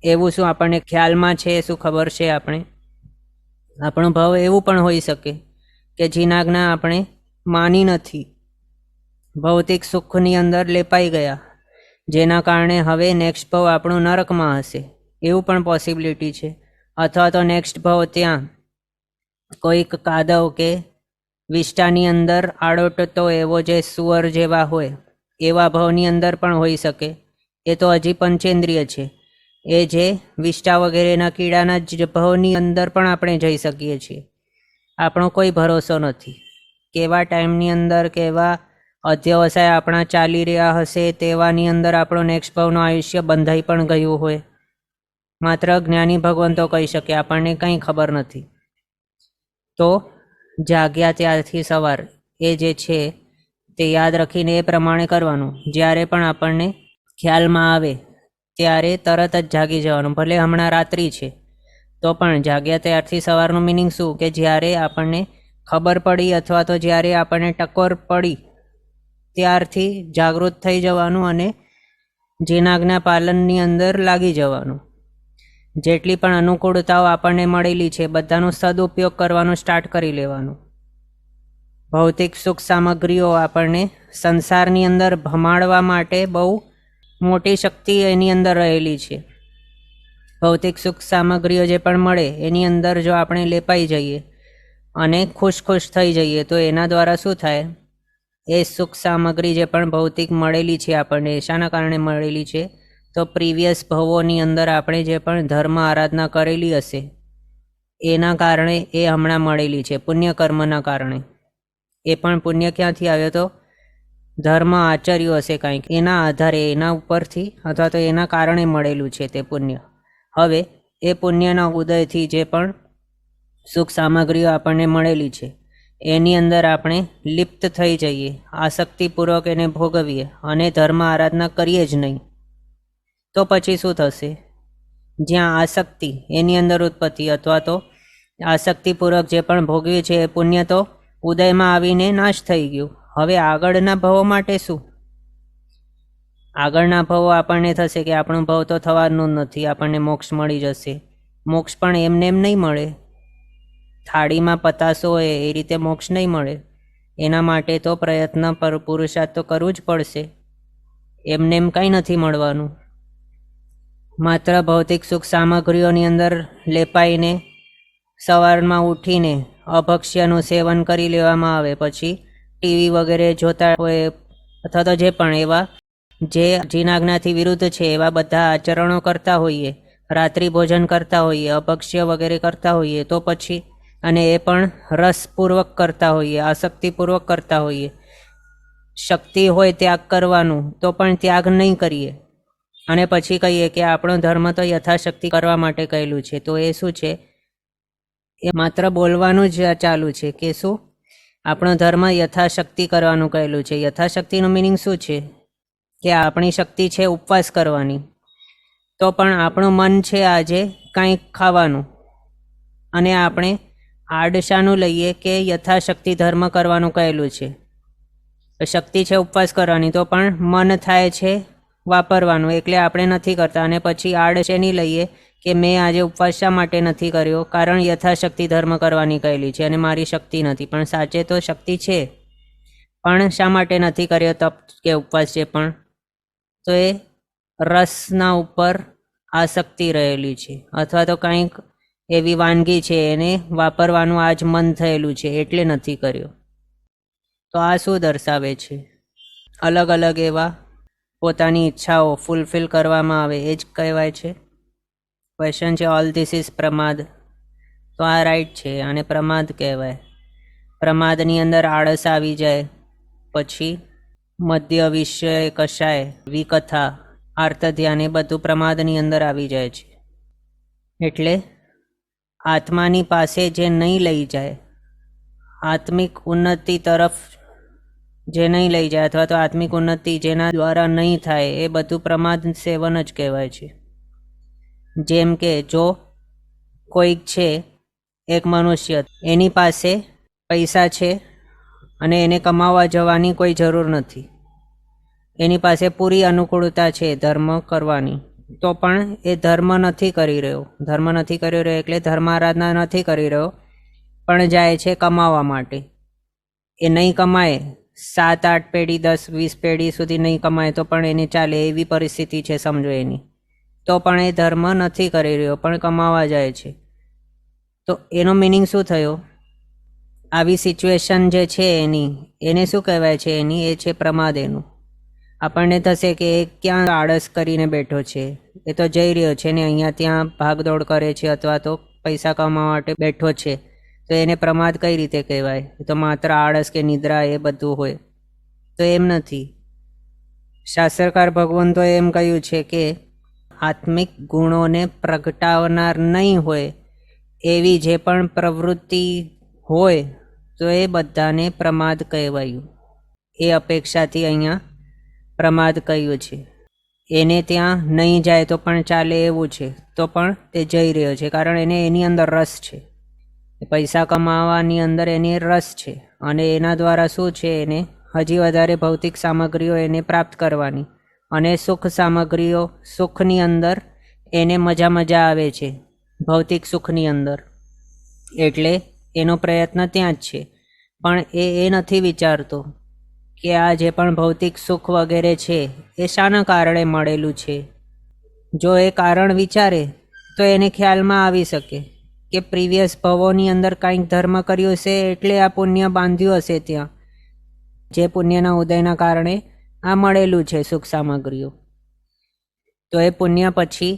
એવું શું આપણને ખ્યાલમાં છે? શું ખબર છે? આપણો ભાવ એવું પણ હોઈ શકે કે જીનાજ્ઞા આપણે માની નથી, ભૌતિક સુખની અંદર લેપાઈ ગયા, જેના કારણે હવે નેક્સ્ટ ભાવ આપણું નરકમાં હશે એવું પણ પોસિબિલિટી છે. અથવા તો નેક્સ્ટ ભાવ ત્યાં કોઈક કાદવ કે વિષ્ટાની અંદર આડોટતો એવો જે સુઅર જેવા હોય એવા ભાવની અંદર પણ હોઈ શકે. એ તો હજી પંચેન્દ્રિય છે, એ જે વિષ્ટા વગેરેના કીડાના જ ભાવની અંદર પણ આપણે જઈ શકીએ છીએ. આપણો કોઈ ભરોસો નથી કેવા ટાઈમની અંદર કેવા અધ્યવસાય આપણા ચાલી રહ્યા હશે, તેવાની અંદર આપણો નેક્સ્ટ ભાવનું આયુષ્ય બંધાઈ પણ ગયું હોય. માત્ર જ્ઞાની ભગવંતો કહી શકે, આપણને કંઈ ખબર નથી. તો જાગ્યા ત્યારથી સવાર એ જે છે તે યાદ રાખીને એ પ્રમાણે કરવાનું. જ્યારે પણ આપણને ખ્યાલમાં આવે ત્યારે તરત જ જાગી જવાનું. ભલે હમણાં રાત્રિ છે તો પણ જાગ્યા ત્યારથી સવારનું મિનિંગ શું? કે જ્યારે આપણને ખબર પડી અથવા તો જ્યારે આપણને ટકોર પડી ત્યારથી જાગૃત થઈ જવાનું અને જીનાજ્ઞા પાલનની અંદર લાગી જવાનું. જેટલી પણ અનુકૂળતાઓ આપણને મળેલી છે બધાનો સદુપયોગ કરવાનું સ્ટાર્ટ કરી લેવાનું. ભૌતિક સુખ સામગ્રીઓ આપણને સંસારની અંદર ભમાડવા માટે બહુ મોટી શક્તિ એની અંદર રહેલી છે. ભૌતિક સુખ સામગ્રીઓ જે પણ મળે એની અંદર જો આપણે લેપાઈ જઈએ અને ખુશ થઈ જઈએ તો એના દ્વારા શું થાય? એ સુખ સામગ્રી જે પણ ભૌતિક મળેલી છે આપણને શાના કારણે મળેલી છે? તો પ્રીવિયસ ભવોની અંદર આપણે જે પણ ધર્મ આરાધના કરેલી હશે એના કારણે એ હમણાં મળેલી છે, પુણ્ય કર્મના કારણે. એ પણ પુણ્ય ક્યાંથી આવ્યો? તો ધર્મ આચર્યું હશે કાંઈક, એના આધારે એના ઉપરથી અથવા તો એના કારણે મળેલું છે તે પુણ્ય. હવે એ પુણ્યના ઉદયથી જે પણ સુખ સામગ્રીઓ આપણને મળેલી છે એની અંદર આપણે લિપ્ત થઈ જઈએ, આસક્તિપૂર્વક એને ભોગવીએ અને ધર્મ આરાધના કરીએ જ નહીં, તો પછી શું થશે? જ્યાં આસક્તિ એની અંદર ઉત્પત્તિ અથવા તો આસક્તિપૂર્વક જે પણ ભોગવ્યું છે એ પુણ્ય તો ઉદયમાં આવીને નાશ થઈ ગયું. હવે આગળના ભવો માટે શું? આગળના ભવો આપણને થશે કે આપણું ભવ તો થવાનું જ નથી, આપણને મોક્ષ મળી જશે. મોક્ષ પણ એમને એમ નહીં મળે, થાળીમાં પતાસો હોય એ રીતે મોક્ષ નહીં મળે. એના માટે તો પ્રયત્ન પર પુરુષાર્થ તો કરવું જ પડશે. એમને એમ કંઈ નથી મળવાનું. માત્ર ભૌતિક સુખ સામગ્રીઓની અંદર લેપાઈને સવારમાં ઉઠીને અભક્ષ્યનું સેવન કરી લેવામાં આવે, પછી ટીવી વગેરે જોતા હોય અથવા તો જે પણ એવા જે જીનાજ્ઞાથી વિરુદ્ધ છે એવા બધા આચરણો કરતા હોઈએ, રાત્રિ ભોજન કરતા હોઈએ, અભક્ષ્ય વગેરે કરતા હોઈએ, તો પછી અને એ પણ રસપૂર્વક કરતા હોઈએ, આસક્તિપૂર્વક કરતા હોઈએ. શક્તિ હોય ત્યાગ કરવાનું તો પણ ત્યાગ નહીં કરીએ અને પછી કહીએ કે આપણો ધર્મ તો યથાશક્તિ કરવા માટે કહેલું છે. તો એ શું છે? એ માત્ર બોલવાનું જ ચાલુ છે કે શું આપણો ધર્મ યથાશક્તિ કરવાનું કહેલું છે. યથાશક્તિનું મિનિંગ શું છે? કે આપણી શક્તિ છે ઉપવાસ કરવાની, તો પણ આપણું મન છે આજે કંઈક ખાવાનું, અને આપણે આડશાનું લઈએ કે યથાશક્તિ ધર્મ કરવાનું કહેલું છે. શક્તિ છે ઉપવાસ કરવાની, તો પણ મન થાય છે વાપરવાનું, એટલે આપણે નથી કરતા. અને પછી આડશેની લઈએ કે મેં આજે ઉપવાસ શા માટે નથી કર્યો? કારણ યથાશક્તિ ધર્મ કરવાની કહેલી છે અને મારી શક્તિ નથી. પણ સાચે તો શક્તિ છે, પણ શા માટે નથી કર્યો તપ કે ઉપવાસ છે? પણ તો એ રસના ઉપર આસક્તિ રહેલી છે, અથવા તો કંઈક એવી વાનગી છે એને વાપરવાનું આજ મન થયેલું છે એટલે નથી કર્યો. તો આ શું દર્શાવે છે? અલગ અલગ એવા પોતાની ઈચ્છાઓ ફૂલફિલ કરવામાં આવે એ જ કહેવાય છે. ક્વેશ્ચન છે ઓલ ધીસ ઇઝ પ્રમાદ. તો આ રાઈટ છે, અને પ્રમાદ કહેવાય. પ્રમાદની અંદર આળસ આવી જાય, પછી મધ્ય વિષય કશાય વિકથા આર્ત ધ્યાન એ બધું પ્રમાદની અંદર આવી જાય છે. એટલે આત્માની પાસે જે નહીં લઈ જાય, આત્મિક ઉન્નતિ તરફ જે નહીં લઈ જાય, અથવા તો આત્મિક ઉન્નતિ જેના દ્વારા નહીં થાય, એ બધું પ્રમાદ સેવન જ કહેવાય છે. જેમ કે જો કોઈક છે એક મનુષ્ય, એની પાસે પૈસા છે અને એને કમાવા જવાની કોઈ જરૂર નથી, એની પાસે પૂરી અનુકૂળતા છે ધર્મ કરવાની, તો પણ એ ધર્મ નથી કરી રહ્યો. ધર્મ નથી કરી રહ્યો એટલે ધર્મ આરાધના નથી કરી રહ્યો, પણ જાય છે કમાવા માટે. એ નહીં કમાય, 7-8 પેઢી 10-20 પેઢી સુધી નહીં કમાય તો પણ એને ચાલે એવી પરિસ્થિતિ છે સમજો એની, તો પણ એ ધર્મ નથી કરી રહ્યો, પણ કમાવા જાય છે. તો એનો મિનિંગ શું થયો? આવી સિચ્યુએશન જે છે એની, એને શું કહેવાય છે? એની એ છે પ્રમાદ. એનું આપણને થશે કે એ ક્યાં આળસ કરીને બેઠો છે, એ તો જઈ રહ્યો છે ને અહીંયા ત્યાં ભાગદોડ કરે છે અથવા તો પૈસા કમાવા માટે બેઠો છે, તો એને પ્રમાદ કઈ રીતે કહેવાય? એ તો માત્ર આળસ કે નિદ્રા એ બધું હોય. તો એમ નથી. શાસ્ત્રકાર ભગવંતોએ એમ કહ્યું છે કે આત્મિક ગુણોને પ્રગટાવનાર નહીં હોય એવી જે પણ પ્રવૃત્તિ હોય તો એ બધાને પ્રમાદ કહેવાયું. એ અપેક્ષાથી અહીંયા પ્રમાદ કહ્યું છે. એને ત્યાં નહીં જાય તો પણ ચાલે એવું છે, તો પણ તે જઈ રહ્યો છે, કારણ એને એની અંદર રસ છે. પૈસા કમાવાની અંદર એની રસ છે, અને એના દ્વારા શું છે? એને હજી વધારે ભૌતિક સામગ્રીઓ એને પ્રાપ્ત કરવાની, અને સુખ સામગ્રીઓ, સુખની અંદર એને મજા આવે છે ભૌતિક સુખની અંદર, એટલે એનો પ્રયત્ન ત્યાં જ છે. પણ એ નથી વિચારતો કે આ જે પણ ભૌતિક સુખ વગેરે છે એ શાના કારણે મળેલું છે. જો એ કારણ વિચારે તો એને ખ્યાલમાં આવી શકે કે પ્રીવિયસ ભવોની અંદર કંઈક ધર્મ કર્યું છે એટલે આ પુણ્ય બાંધ્યું હશે ત્યાં, જે પુણ્યના ઉદયના કારણે આ મળેલું છે સુખ સામગ્રીઓ. તો એ પુણ્ય પછી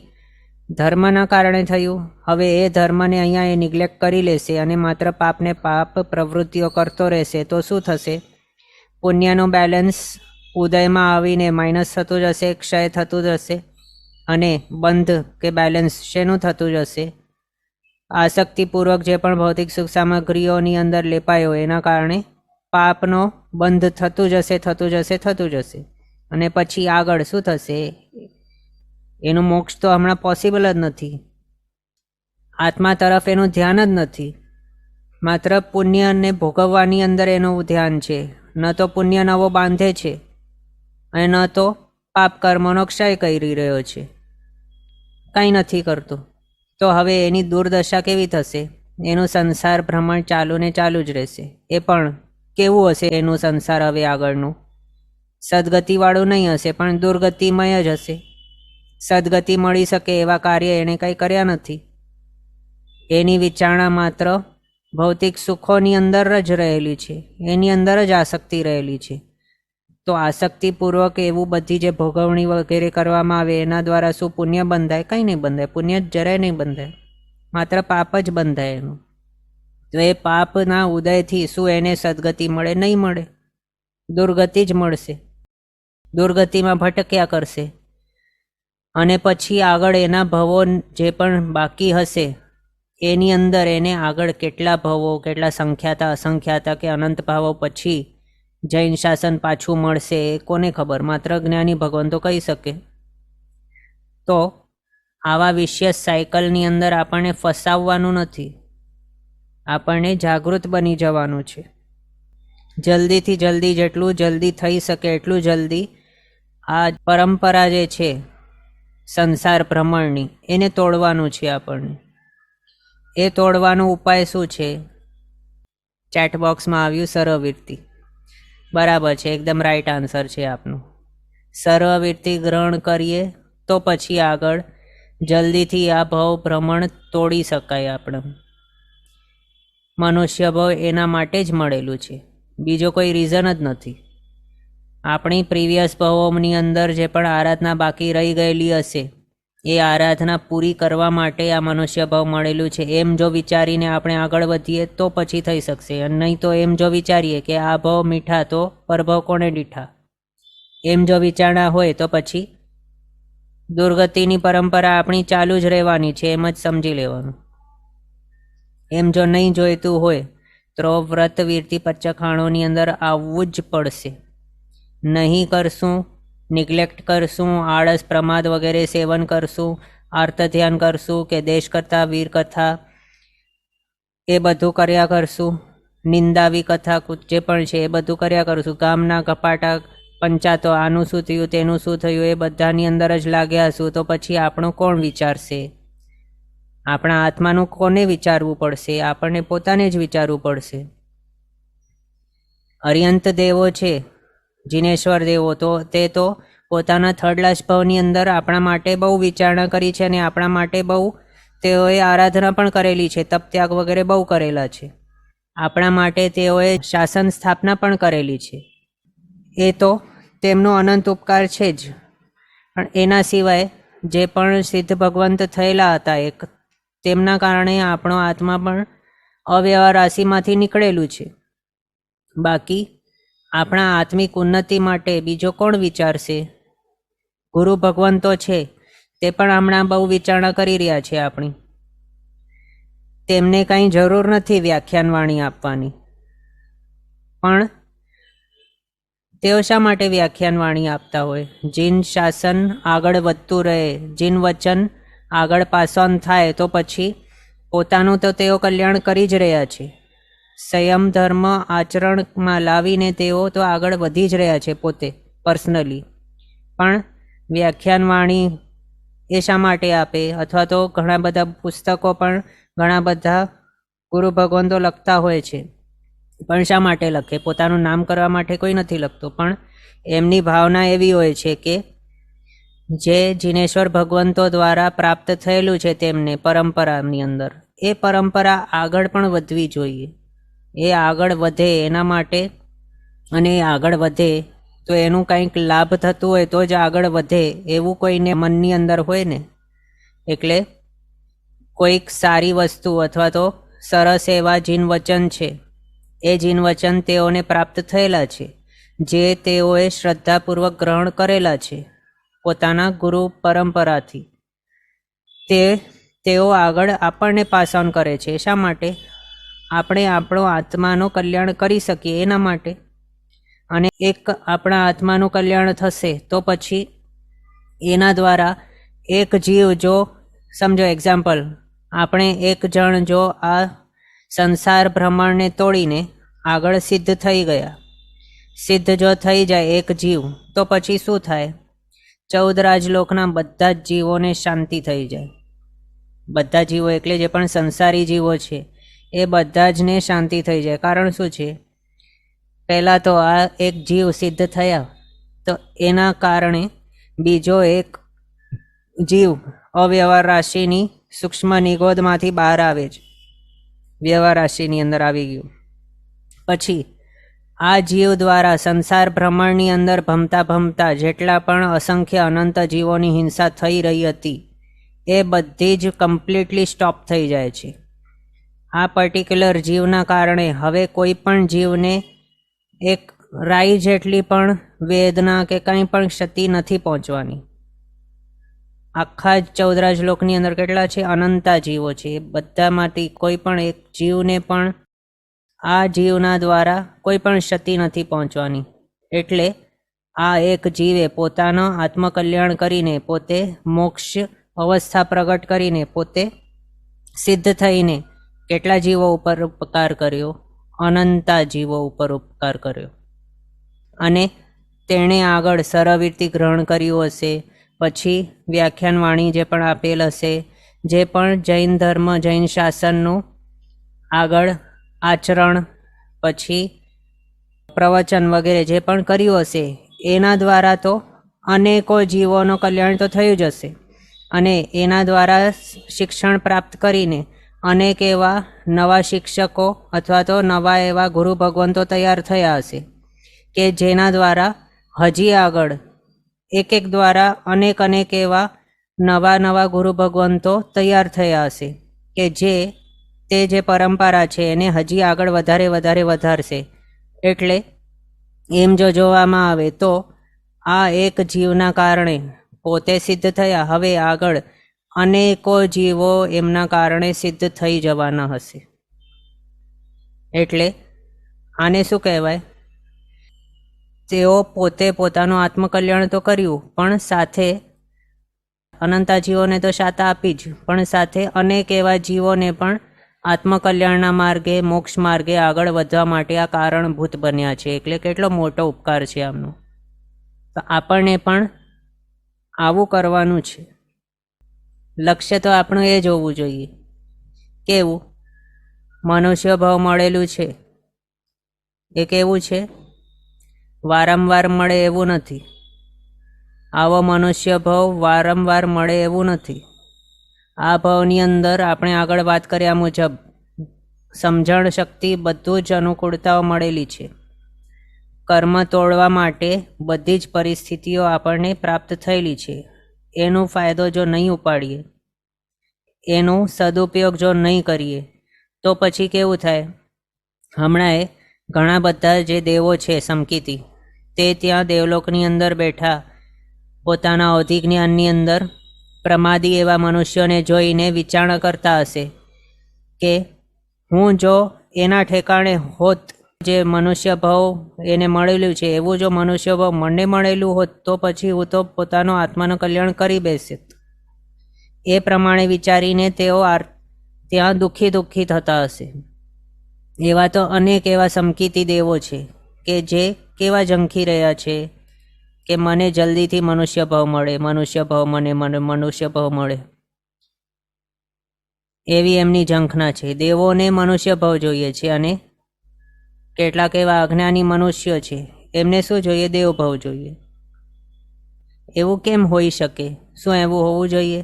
ધર્મના કારણે થયું. હવે એ ધર્મને અહીંયા એ નિગ્લેક્ટ કરી લેશે અને માત્ર પાપને પાપ પ્રવૃત્તિઓ કરતો રહેશે, તો શું થશે? પુણ્યનું બેલેન્સ ઉદયમાં આવીને માઇનસ થતું જશે, ક્ષય થતું જશે, અને બંધ કે બેલેન્સ શેનું થતું જશે? આસક્તિપૂર્વક જે પણ ભૌતિક સુખ સામગ્રીઓની અંદર લેપાયો એના કારણે પાપનો બંધ થતું જશે. અને પછી આગળ શું થશે? એનું મોક્ષ તો હમણાં પોસિબલ જ નથી. આત્મા તરફ એનું ધ્યાન જ નથી. માત્ર પુણ્યને ભોગવવાની અંદર એનું ધ્યાન છે. ન તો પુણ્ય નવો બાંધે છે અને ન તો પાપ કર્મનો ક્ષય કરી રહ્યો છે. કંઈ નથી કરતો. તો હવે એની દુર્દશા કેવી થશે? એનું સંસાર ભ્રમણ ચાલુ ને ચાલુ જ રહેશે. એ પણ કેવું હશે એનું સંસાર હવે આગળનું? સદગતિવાળું નહીં હશે, પણ દુર્ગતિમય જ હશે. સદગતિ મળી શકે એવા કાર્ય એણે કંઈ કર્યા નથી. એની વિચારણા માત્ર ભૌતિક સુખોની અંદર જ રહેલી છે, એની અંદર જ આસક્તિ રહેલી છે. તો આસક્તિપૂર્વક એવું બધી જે ભોગવણી વગેરે કરવામાં આવે એના દ્વારા શું પુણ્ય બંધાય? કંઈ નહીં બંધાય. પુણ્ય જરાય નહીં બંધાય, માત્ર પાપ જ બંધાય એનું. તો એ પાપના ઉદયથી શું એને સદગતિ મળે? નહીં મળે, દુર્ગતિ જ મળશે. દુર્ગતિમાં ભટક્યા કરશે અને પછી આગળ એના ભવો જે પણ બાકી હશે એની અંદર એને આગળ કેટલા ભવો, કેટલા સંખ્યાતા અસંખ્યાતા કે અનંત ભાવો પછી જૈન શાસન પાછું મળશે એ કોને ખબર? માત્ર જ્ઞાની ભગવાન તો કહી શકે. તો આવા વિશેષ સાયકલની અંદર આપણને ફસાવવાનું નથી, આપણને જાગૃત બની જવાનું છે. જલ્દીથી જલ્દી, જેટલું જલ્દી થઈ શકે એટલું જલ્દી આ પરંપરા જે છે સંસાર ભ્રમણની એને તોડવાનું છે આપણને. એ તોડવાનો ઉપાય શું છે? ચેટ બોક્સમાં આવ્યું સર્વવૃત્તિ. બરાબર છે, એકદમ રાઈટ આન્સર છે આપનું. સર્વવૃત્તિ ગ્રહણ કરીએ તો પછી આગળ જલ્દીથી આ ભવ ભ્રમણ તોડી શકાય. આપણે મનુષ્ય ભવ એના માટે જ મળેલું છે, બીજો કોઈ રીઝન જ નથી. આપણી પ્રીવિયસ ભવોની અંદર જે પણ આરાધના બાકી રહી ગયેલી હશે એ આરાધના પૂરી કરવા માટે આ મનુષ્ય ભાવ મળેલું છે. એમ જો વિચારીને આપણે આગળ વધીએ તો પછી થઈ શકશે. અને નહીં તો એમ જો વિચારીએ કે આ ભાવ મીઠા તો પરભવ કોને દીઠા, એમ જો વિચારણા હોય તો પછી દુર્ગતિની પરંપરા આપણી ચાલુ જ રહેવાની છે, એમ જ સમજી લેવાનું. એમ જો નહીં જોઈતું હોય તો વ્રત વીરતી પચ્ચખાણોની અંદર આવવું જ પડશે. નહીં કરશું, નિગ્લેક્ટ કરશું, આળસ પ્રમાદ વગેરે સેવન કરશું, આર્ત ધ્યાન કરશું કે દેશ કથા વીર કથા એ બધું કર્યા કરશું, નિંદાવી કથા જે પણ છે એ બધું કર્યા કરશું, ગામના કપાટા પંચાતો આનું શું થયું તેનું શું થયું એ બધાની અંદર જ લાગ્યા છું, તો પછી આપણું કોણ વિચારશે? આપણા આત્માનું કોને વિચારવું પડશે? આપણને પોતાને જ વિચારવું પડશે. અર્યંત દેવો છે, જિનેશ્વર દેવો, તો તે તો પોતાના થર્ડ લાસ્ટ ભાવની અંદર આપણા માટે બહુ વિચારણા કરી છે અને આપણા માટે બહુ તેઓએ આરાધના પણ કરેલી છે, તપ ત્યાગ વગેરે બહુ કરેલા છે. આપણા માટે તેઓએ શાસન સ્થાપના પણ કરેલી છે. એ તો તેમનો અનંત ઉપકાર છે જ. પણ એના સિવાય જે પણ સિદ્ધ ભગવંત થયેલા હતા એક, તેમના કારણે આપણો આત્મા પણ અવ્યવહાર રાશિમાંથી નીકળેલું છે. બાકી આપણા આત્મિક ઉન્નતિ માટે બીજો કોણ વિચારશે? ગુરુ ભગવંતો છે તે પણ હમણાં બહુ વિચારણા કરી રહ્યા છે આપણી. તેમને કંઈ જરૂર નથી વ્યાખ્યાન વાણી આપવાની, પણ તેઓ શા માટે વ્યાખ્યાન વાણી આપતા હોય? જીન શાસન આગળ વધતું રહે, જીન વચન આગળ પાસ ઓન થાય તો પછી પોતાનું તો તેઓ કલ્યાણ કરી જ રહ્યા છે. સંયમ ધર્મ આચરણમાં લાવીને તેઓ તો આગળ વધી જ રહ્યા છે પોતે પર્સનલી. પણ વ્યાખ્યાન વાણી એ શા માટે આપે? અથવા તો ઘણા બધા પુસ્તકો પણ ઘણા બધા ગુરુ ભગવંતો લખતા હોય છે, પણ શા માટે લખે? પોતાનું નામ કરવા માટે કોઈ નથી લખતો, પણ એમની ભાવના એવી હોય છે કે જે જિનેશ્વર ભગવંતો દ્વારા પ્રાપ્ત થયેલું છે તેમને પરંપરાની અંદર, એ પરંપરા આગળ પણ વધવી જોઈએ. એ આગળ વધે એના માટે, અને આગળ વધે તો એનું કંઈક લાભ થતું હોય તો જ આગળ વધે એવું કોઈને મનની અંદર હોય ને. એટલે કોઈક સારી વસ્તુ અથવા તો સરસ એવા જીન વચન છે, એ જીન વચન તેઓને પ્રાપ્ત થયેલા છે, જે તેઓએ શ્રદ્ધાપૂર્વક ગ્રહણ કરેલા છે પોતાના ગુરુ પરંપરાથી, તેઓ આગળ આપણને પાસ ઓન કરે છે. શા માટે? આપણે આપણો આત્માનું કલ્યાણ કરી શકીએ એના માટે. અને એક આપણા આત્માનું કલ્યાણ થશે તો પછી એના દ્વારા એક જીવ જો સમજો એક્ઝામ્પલ, આપણે એક જણ જો આ સંસાર ભ્રમણને તોડીને આગળ સિદ્ધ થઈ ગયા, સિદ્ધ જો થઈ જાય એક જીવ, તો પછી શું થાય? 14 રાજલોકના બધા જ જીવોને શાંતિ થઈ જાય. બધા જીવો એટલે જે પણ સંસારી જીવો છે એ બધા જને શાંતિ થઈ જાય. કારણ શું છે? પહેલાં તો આ એક જીવ સિદ્ધ થયા તો એના કારણે બીજો એક જીવ અવ્યવહાર રાશિની સૂક્ષ્મ નિગોદમાંથી બહાર આવે છે, વ્યવહાર રાશિની અંદર આવી ગયું. પછી આ જીવ દ્વારા સંસાર ભ્રમણની અંદર ભમતા ભમતા જેટલા પણ અસંખ્ય અનંત જીવોની હિંસા થઈ રહી હતી એ બધી જ કમ્પ્લીટલી સ્ટોપ થઈ જાય છે. આ પર્ટિક્યુલર જીવના કારણે હવે કોઈ પણ જીવને એક રાઈ જેટલી પણ વેદના કે કંઈ પણ ક્ષતિ નથી પહોંચવાની. આખા જ 14 રાજલોકની અંદર કેટલા છે? અનંતા જીવો છે. એ બધામાંથી કોઈ પણ એક જીવને પણ આ જીવના દ્વારા કોઈ પણ ક્ષતિ નથી પહોંચવાની. એટલે આ એક જીવે પોતાનો આત્મકલ્યાણ કરીને, પોતે મોક્ષ અવસ્થા પ્રગટ કરીને, પોતે સિદ્ધ થઈને કેટલા જીવો ઉપર ઉપકાર કર્યો? અનંતા જીવો ઉપર ઉપકાર કર્યો. અને તેણે આગળ સરવીરથી ગ્રહણ કર્યું હશે, પછી વ્યાખ્યાન વાણી જે પણ આપેલ હશે, જે પણ જૈન ધર્મ, જૈન શાસનનું આગળ આચરણ, પછી પ્રવચન વગેરે જે પણ કર્યું હશે, એના દ્વારા તો અનેકો જીવોનું કલ્યાણ તો થયું જ હશે. અને એના દ્વારા શિક્ષણ પ્રાપ્ત કરીને અનેક એવા નવા શિક્ષકો અથવા તો નવા એવા ગુરુ ભગવંતો તૈયાર થયા હશે કે જેના દ્વારા હજી આગળ એક એક દ્વારા અનેક એવા નવા ગુરુ ભગવંતો તૈયાર થયા હશે કે તે જે પરંપરા છે એને હજી આગળ વધારે વધારશે. એટલે એમ જો જોવામાં આવે તો આ એક જીવના કારણે પોતે સિદ્ધ થયા, હવે આગળ અનેકો જીવો એમના કારણે સિદ્ધ થઈ જવાના હશે. એટલે આને શું કહેવાય? તેઓ પોતે પોતાનું આત્મકલ્યાણ તો કર્યું, પણ સાથે અનંતા જીવોને તો શાતા આપી જ, પણ સાથે અનેક એવા જીવોને પણ આત્મકલ્યાણના માર્ગે, મોક્ષ માર્ગે આગળ વધવા માટે આ કારણભૂત બન્યા છે. એટલે કેટલો મોટો ઉપકાર છે આમનો. તો આપણને પણ આવું કરવાનું છે. લક્ષ્ય તો આપણું એ જ હોવું જોઈએ. કેવું? મનુષ્ય ભાવ મળેલું છે એ કેવું છે? વારંવાર મળે એવું નથી. આવો મનુષ્ય ભાવ વારંવાર મળે એવું નથી. આ ભાવની અંદર આપણે આગળ વાત કર્યા મુજબ સમજણ શક્તિ, બધું જ અનુકૂળતાઓ મળેલી છે. કર્મ તોડવા માટે બધી જ પરિસ્થિતિઓ આપણને પ્રાપ્ત થયેલી છે. એનો ફાયદો જો નહીં ઉપાડીએ, એનો સદુપયોગ જો નહીં કરીએ, તો પછી કેવું થાય? હમણાં ઘણા બધા જે દેવો છે સમકીતી, તે ત્યાં દેવલોકની અંદર બેઠા પોતાના અવધિ જ્ઞાનની અંદર પ્રમાદી એવા મનુષ્યોને જોઈને વિચારણા કરતા હશે કે હું જો એના ઠેકાણે હોત, જે મનુષ્ય ભાવ એને મળેલું છે એવું જો મનુષ્ય ભાવ મને મળેલું હોત તો પછી હું તો પોતાનો આત્માનું કલ્યાણ કરી બેસત. એ પ્રમાણે વિચારીને તેઓ ત્યાં દુઃખી થતા હશે. એવા તો અનેક એવા સમકીતી દેવો છે કે જે કેવા ઝંખી રહ્યા છે કે મને જલ્દીથી મનુષ્ય ભાવ મળે, મનુષ્ય ભાવ મને મનુષ્ય ભાવ મળે, એવી એમની ઝંખના છે. દેવોને મનુષ્ય ભાવ જોઈએ છે અને કેટલાક એવા અજ્ઞાની મનુષ્યો છે એમને શું જોઈએ? દેવ ભાવ જોઈએ. એવું કેમ હોઈ શકે? શું એવું હોવું જોઈએ?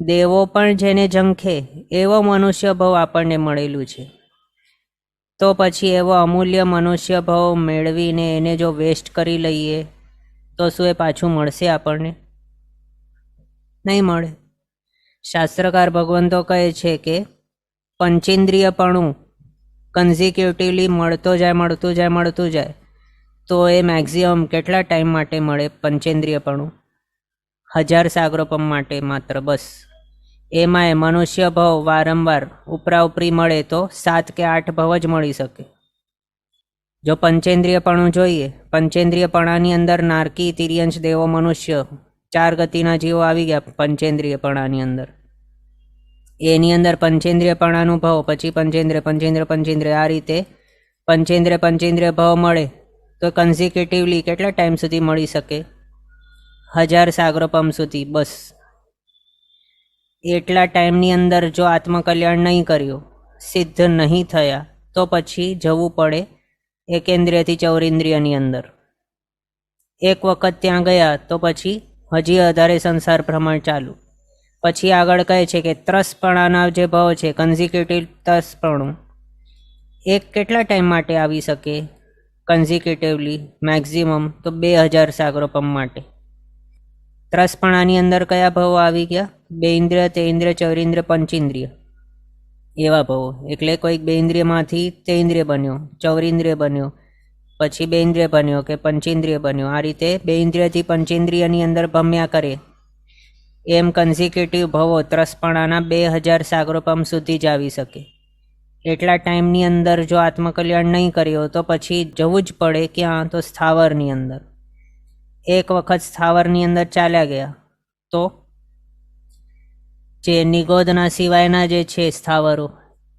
દેવો પણ જેને ઝંખે એવો મનુષ્ય ભાવ આપણને મળેલું છે, તો પછી એવો અમૂલ્ય મનુષ્ય ભાવ મેળવીને એને જો વેસ્ટ કરી લઈએ તો શું એ પાછું મળશે આપણને? નહીં મળે. શાસ્ત્રકાર ભગવંતો કહે છે કે પંચેન્દ્રિયપણું કન્ઝિક્યુટિવલી મળતું જાય તો એ મેક્ઝિમમ કેટલા ટાઈમ માટે મળે? પંચેન્દ્રિયપણું 1000 સાગરોપમ માટે માત્ર, બસ. એમાંય મનુષ્ય ભાવ વારંવાર ઉપરાઉપરી મળે તો 7 કે 8 ભાવ જ મળી શકે. જો પંચેન્દ્રિયપણું જોઈએ, પંચેન્દ્રિયપણાની અંદર નારકી, તિર્યંશ દેવો, મનુષ્ય 4 ગતિના જીવો આવી ગયા પંચેન્દ્રિયપણાની અંદર. એની અંદર પંચેન્દ્રિયપણાનું ભાવ, પછી પંચેન્દ્રિય આ રીતે પંચેન્દ્રિય ભાવ મળે તો કન્ઝિક્યુટિવલી કેટલા ટાઈમ સુધી મળી શકે? 1000 સાગરોપમ સુધી. બસ એટલા ટાઈમની અંદર જો આત્મકલ્યાણ નહીં કર્યું, સિદ્ધ નહીં થયા, તો પછી જવું પડે એકેન્દ્રિયથી ચૌરેન્દ્રિયની અંદર. એક વખત ત્યાં ગયા તો પછી હજી વધારે સંસાર ભ્રમણ ચાલુ. પછી આગળ કહે છે કે ત્રસપણાના જે ભાવ છે, કન્ઝિક્યુટિવ ત્રસપણું, એક કેટલા ટાઈમ માટે આવી શકે કન્ઝિક્યુટિવલી? મેક્ઝિમમ તો 2000 સાગરોપમ માટે. ત્રસપણાની અંદર કયા ભાવો આવી ગયા? 2 ઇન્દ્રિય, 3 ઇન્દ્રિય, ચૌરેન્દ્રિય, પંચેન્દ્રિય એવા ભાવો. એટલે કોઈક 2 ઇન્દ્રિયમાંથી 3 ઇન્દ્રિય બન્યો, ચૌરેન્દ્રિય બન્યો, પછી 2 ઇન્દ્રિય બન્યો કે પંચેન્દ્રિય બન્યો. આ રીતે 2 ઇન્દ્રિયથી પંચેન્દ્રિયની અંદર ભમ્યા કરે. એમ કન્ઝિક્યુટિવ ભાવો ત્રસપણાના 2000 સાગરોપમ સુધી જ આવી શકે. એટલા ટાઈમની અંદર જો આત્મકલ્યાણ નહીં કર્યો તો પછી જવું જ પડે ક્યાં? તો સ્થાવરની અંદર. એક વખત સ્થાવરની અંદર ચાલ્યા ગયા તો જે નિગોદના સિવાયના જે છે સ્થાવરો,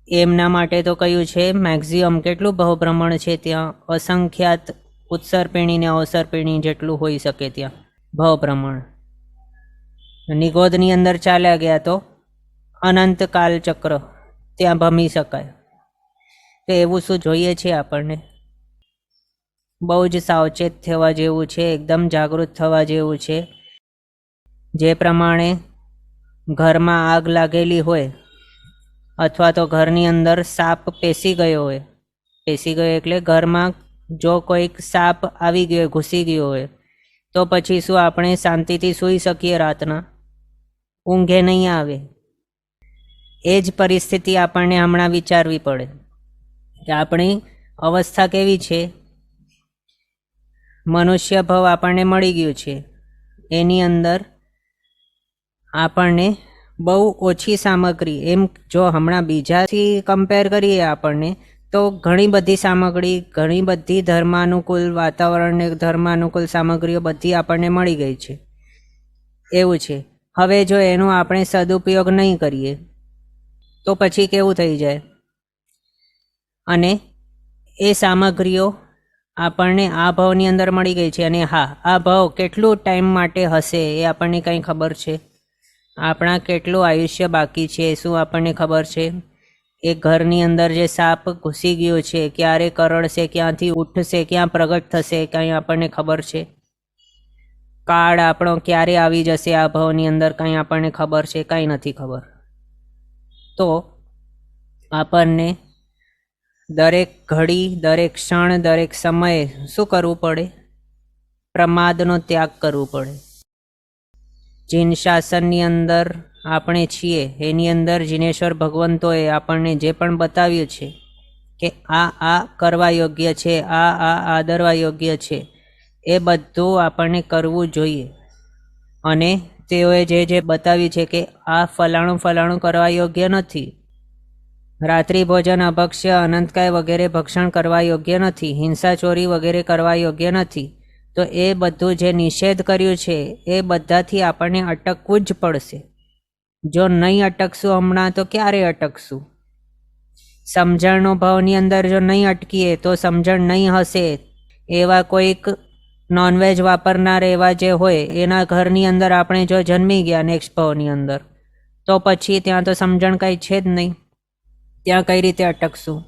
એમના માટે તો કયું છે મેક્ઝિમમ કેટલું ભાવભ્રમણ છે ત્યાં? અસંખ્યાત ઉત્સર્પિણી ને અવસર્પિણી જેટલું હોઈ શકે ત્યાં ભાવભ્રમણ. નિગોદની અંદર ચાલ્યા ગયા તો અનંત કાલચક્ર ત્યાં ભમી શકાય. તો એવું શું જોઈએ છે આપણને? બહુ જ સાવચેત થવા જેવું છે, એકદમ જાગૃત થવા જેવું છે. જે પ્રમાણે ઘરમાં આગ લાગેલી હોય અથવા તો ઘરની અંદર સાપ પેસી ગયો હોય, પેસી ગયો એટલે ઘરમાં જો કોઈક સાપ આવી ગયો, ઘૂસી ગયો હોય, તો પછી શું આપણે શાંતિથી સૂઈ શકીએ રાતના? ઊંઘે નહીં આવે. એ જ પરિસ્થિતિ આપણને હમણાં વિચારવી પડે કે આપણી અવસ્થા કેવી છે. મનુષ્ય ભાવ આપણને મળી ગયું છે, એની અંદર આપણને બહુ ઓછી સામગ્રી, એમ જો હમણાં બીજાથી કમ્પેર કરીએ આપણને તો ઘણી બધી સામગ્રી, ઘણી બધી ધર્માનુકૂળ વાતાવરણને ધર્માનુકૂળ સામગ્રીઓ બધી આપણને મળી ગઈ છે. એવું છે. હવે જો એનો આપણે સદુપયોગ નહીં કરીએ તો પછી કેવું થઈ જાય? અને એ સામગ્રીઓ આપણને આ ભાવની અંદર મળી ગઈ છે, અને હા, આ ભાવ કેટલું ટાઈમ માટે હશે એ આપણને કંઈ ખબર છે? આપણા કેટલું આયુષ્ય બાકી છે શું આપણને ખબર છે? એ ઘરની અંદર જે સાપ ઘૂસી ગયો છે ક્યારે કરડશે, ક્યાંથી ઉઠશે, ક્યાં પ્રગટ થશે, કંઈ આપણને ખબર છે? કાળ આપણો ક્યારે આવી જશે આ ભાવની અંદર, કંઈ આપણને ખબર છે? કંઈ નથી ખબર. તો આપણને દરેક ઘડી, દરેક ક્ષણ, દરેક સમયે શું કરવું પડે? પ્રમાદનો ત્યાગ કરવું પડે. જીન શાસનની અંદર આપણે છીએ, એની અંદર જીનેશ્વર ભગવંતોએ આપણને જે પણ બતાવ્યું છે કે આ કરવા યોગ્ય છે, આ આદરવા યોગ્ય છે, એ બધું આપણને કરવું જોઈએ. અને તેઓએ જે બતાવ્યું છે કે આ ફલાણું કરવા યોગ્ય નથી, રાત્રિ ભોજન, અભક્ષ્ય, અનંતકાય વગેરે ભક્ષણ કરવા યોગ્ય નથી, હિંસા ચોરી વગેરે કરવા યોગ્ય નથી, તો એ બધું જે નિષેધ કર્યું છે એ બધાથી આપણને અટકવું જ પડશે. જો નહીં અટકશું હમણાં તો ક્યારે અટકશું? સમજણનો ભાવની અંદર જો નહીં અટકીએ તો સમજણ નહીં હશે. એવા કોઈક નોનવેજ વાપરનાર એવા જે હોય એના ઘરની અંદર આપણે જો જન્મી ગયા નેક્સ્ટ ભાવની અંદર, તો પછી ત્યાં તો સમજણ કંઈ છે જ નહીં. ત્યાં કઈ રીતે અટકશું?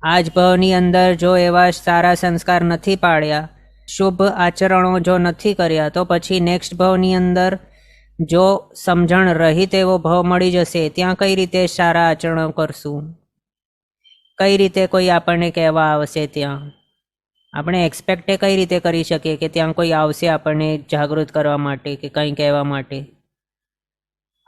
આ જ ભાવની અંદર જો એવા સારા સંસ્કાર નથી પાડ્યા, શુભ આચરણો જો નથી કર્યા, તો પછી નેક્સ્ટ ભાવની અંદર જો સમજણ રહિત એવો ભાવ મળી જશે, ત્યાં કઈ રીતે સારા આચરણો કરશું? કઈ રીતે કોઈ આપણને કહેવા આવશે? ત્યાં આપણે એક્સપેક્ટ કઈ રીતે કરી શકીએ કે ત્યાં કોઈ આવશે આપણને જાગૃત કરવા માટે કે કંઈ કહેવા માટે?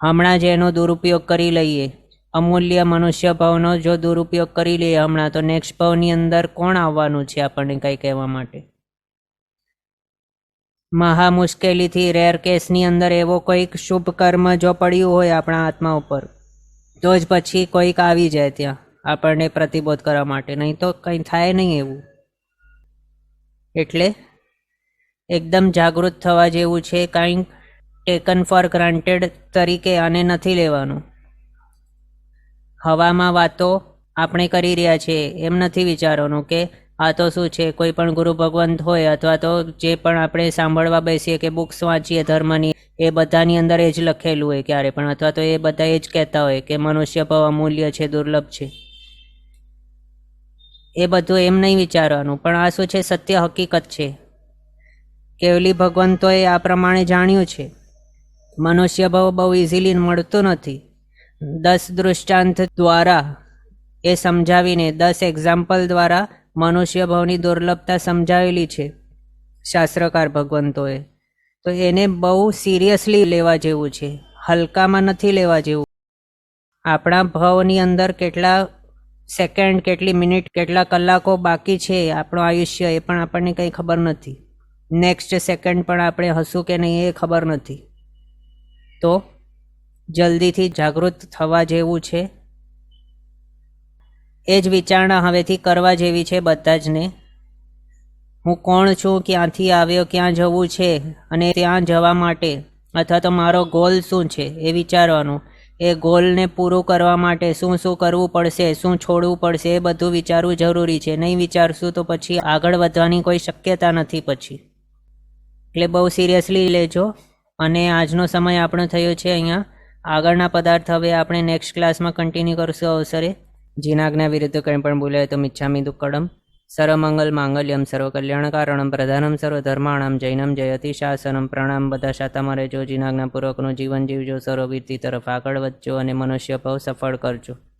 હમણાં જ એનો દુરુપયોગ કરી લઈએ, અમૂલ્ય મનુષ્ય ભાવનો જો દુરુપયોગ કરી લઈએ હમણાં, તો નેક્સ્ટ ભાવની અંદર કોણ આવવાનું છે આપણને કંઈ કહેવા માટે? મહા મુશ્કેલીથી રેર કેસની અંદર એવો કોઈક શુભ કર્મ જો પડ્યું હોય આપણા આત્મા ઉપર, તો જ પછી કોઈક આવી જાય ત્યાં આપણને પ્રતિબોધ કરવા માટે, નહીં તો કંઈ થાય નહીં એવું. એટલે એકદમ જાગૃત થવા જેવું છે. કાંઈ ટેકન ફોર ગ્રાન્ટેડ તરીકે આને નથી લેવાનું. હવામાં વાતો આપણે કરી રહ્યા છીએ એમ નથી વિચારવાનું કે આ તો શું છે, કોઈ પણ ગુરુ ભગવંત હોય અથવા તો જે પણ આપણે સાંભળવા બેસીએ કે બુક્સ વાંચીએ ધર્મની, એ બધાની અંદર એ જ લખેલું હોય ક્યારે પણ, અથવા તો એ બધા એ જ કહેતા હોય કે મનુષ્ય ભાવ અમૂલ્ય છે, દુર્લભ છે. એ બધું એમ નહીં વિચારવાનું. પણ આ શું છે, સત્ય હકીકત છે. કેવલી ભગવંતોએ આ પ્રમાણે જાણ્યું છે. મનુષ્ય ભાવ બહુ ઇઝીલી મળતો નથી. 10 દૃષ્ટાંત દ્વારા એ સમજાવીને, 10 એક્ઝામ્પલ દ્વારા મનુષ્ય ભાવની દુર્લભતા સમજાવેલી છે શાસ્ત્રકાર ભગવંતોએ. તો એને બહુ સિરિયસલી લેવા જેવું છે, હલકામાં નથી લેવા જેવું. આપણા ભાવની અંદર કેટલા સેકન્ડ, કેટલી મિનિટ, કેટલા કલાકો બાકી છે આપણું આયુષ્ય, એ પણ આપણને કંઈ ખબર નથી. નેક્સ્ટ સેકન્ડ પણ આપણે હશું કે નહીં એ ખબર નથી. તો જલ્દીથી જાગૃત થવા જેવું છે. એ જ વિચારણા હવેથી કરવા જેવી છે બધા જને. હું કોણ છું, ક્યાંથી આવ્યો, ક્યાં જવું છે, અને ત્યાં જવા માટે અથવા તો મારો ગોલ શું છે એ વિચારવાનું. એ ગોલને પૂરું કરવા માટે શું શું કરવું પડશે, શું છોડવું પડશે, એ બધું વિચારવું જરૂરી છે. નહીં વિચારશું તો પછી આગળ વધવાની કોઈ શક્યતા નથી પછી. એટલે બહુ સિરિયસલી લેજો. અને આજનો સમય આપણો થયો છે અહીંયા. આગળના પદાર્થ હવે આપણે નેક્સ્ટ ક્લાસમાં કન્ટિન્યુ કરશું અવસરે. જીનાજ્ઞા વિરુદ્ધ કંઈ પણ બોલાય તો મિચ્છામિ દુક્કડમ. સર્વમંગલ માંગલ્યમ સર્વકલ્યાણકારણમ પ્રધાનમ સર્વધર્માણમ જૈનમ જયતિ શાસનમ. પ્રણામ. બધા શાતામાં રહેજો, જીનાજ્ઞાપૂર્વકનું જીવન જીવજો, સર્વવીરતી તરફ આગળ વધજો અને મનુષ્ય ભાવ સફળ કરજો.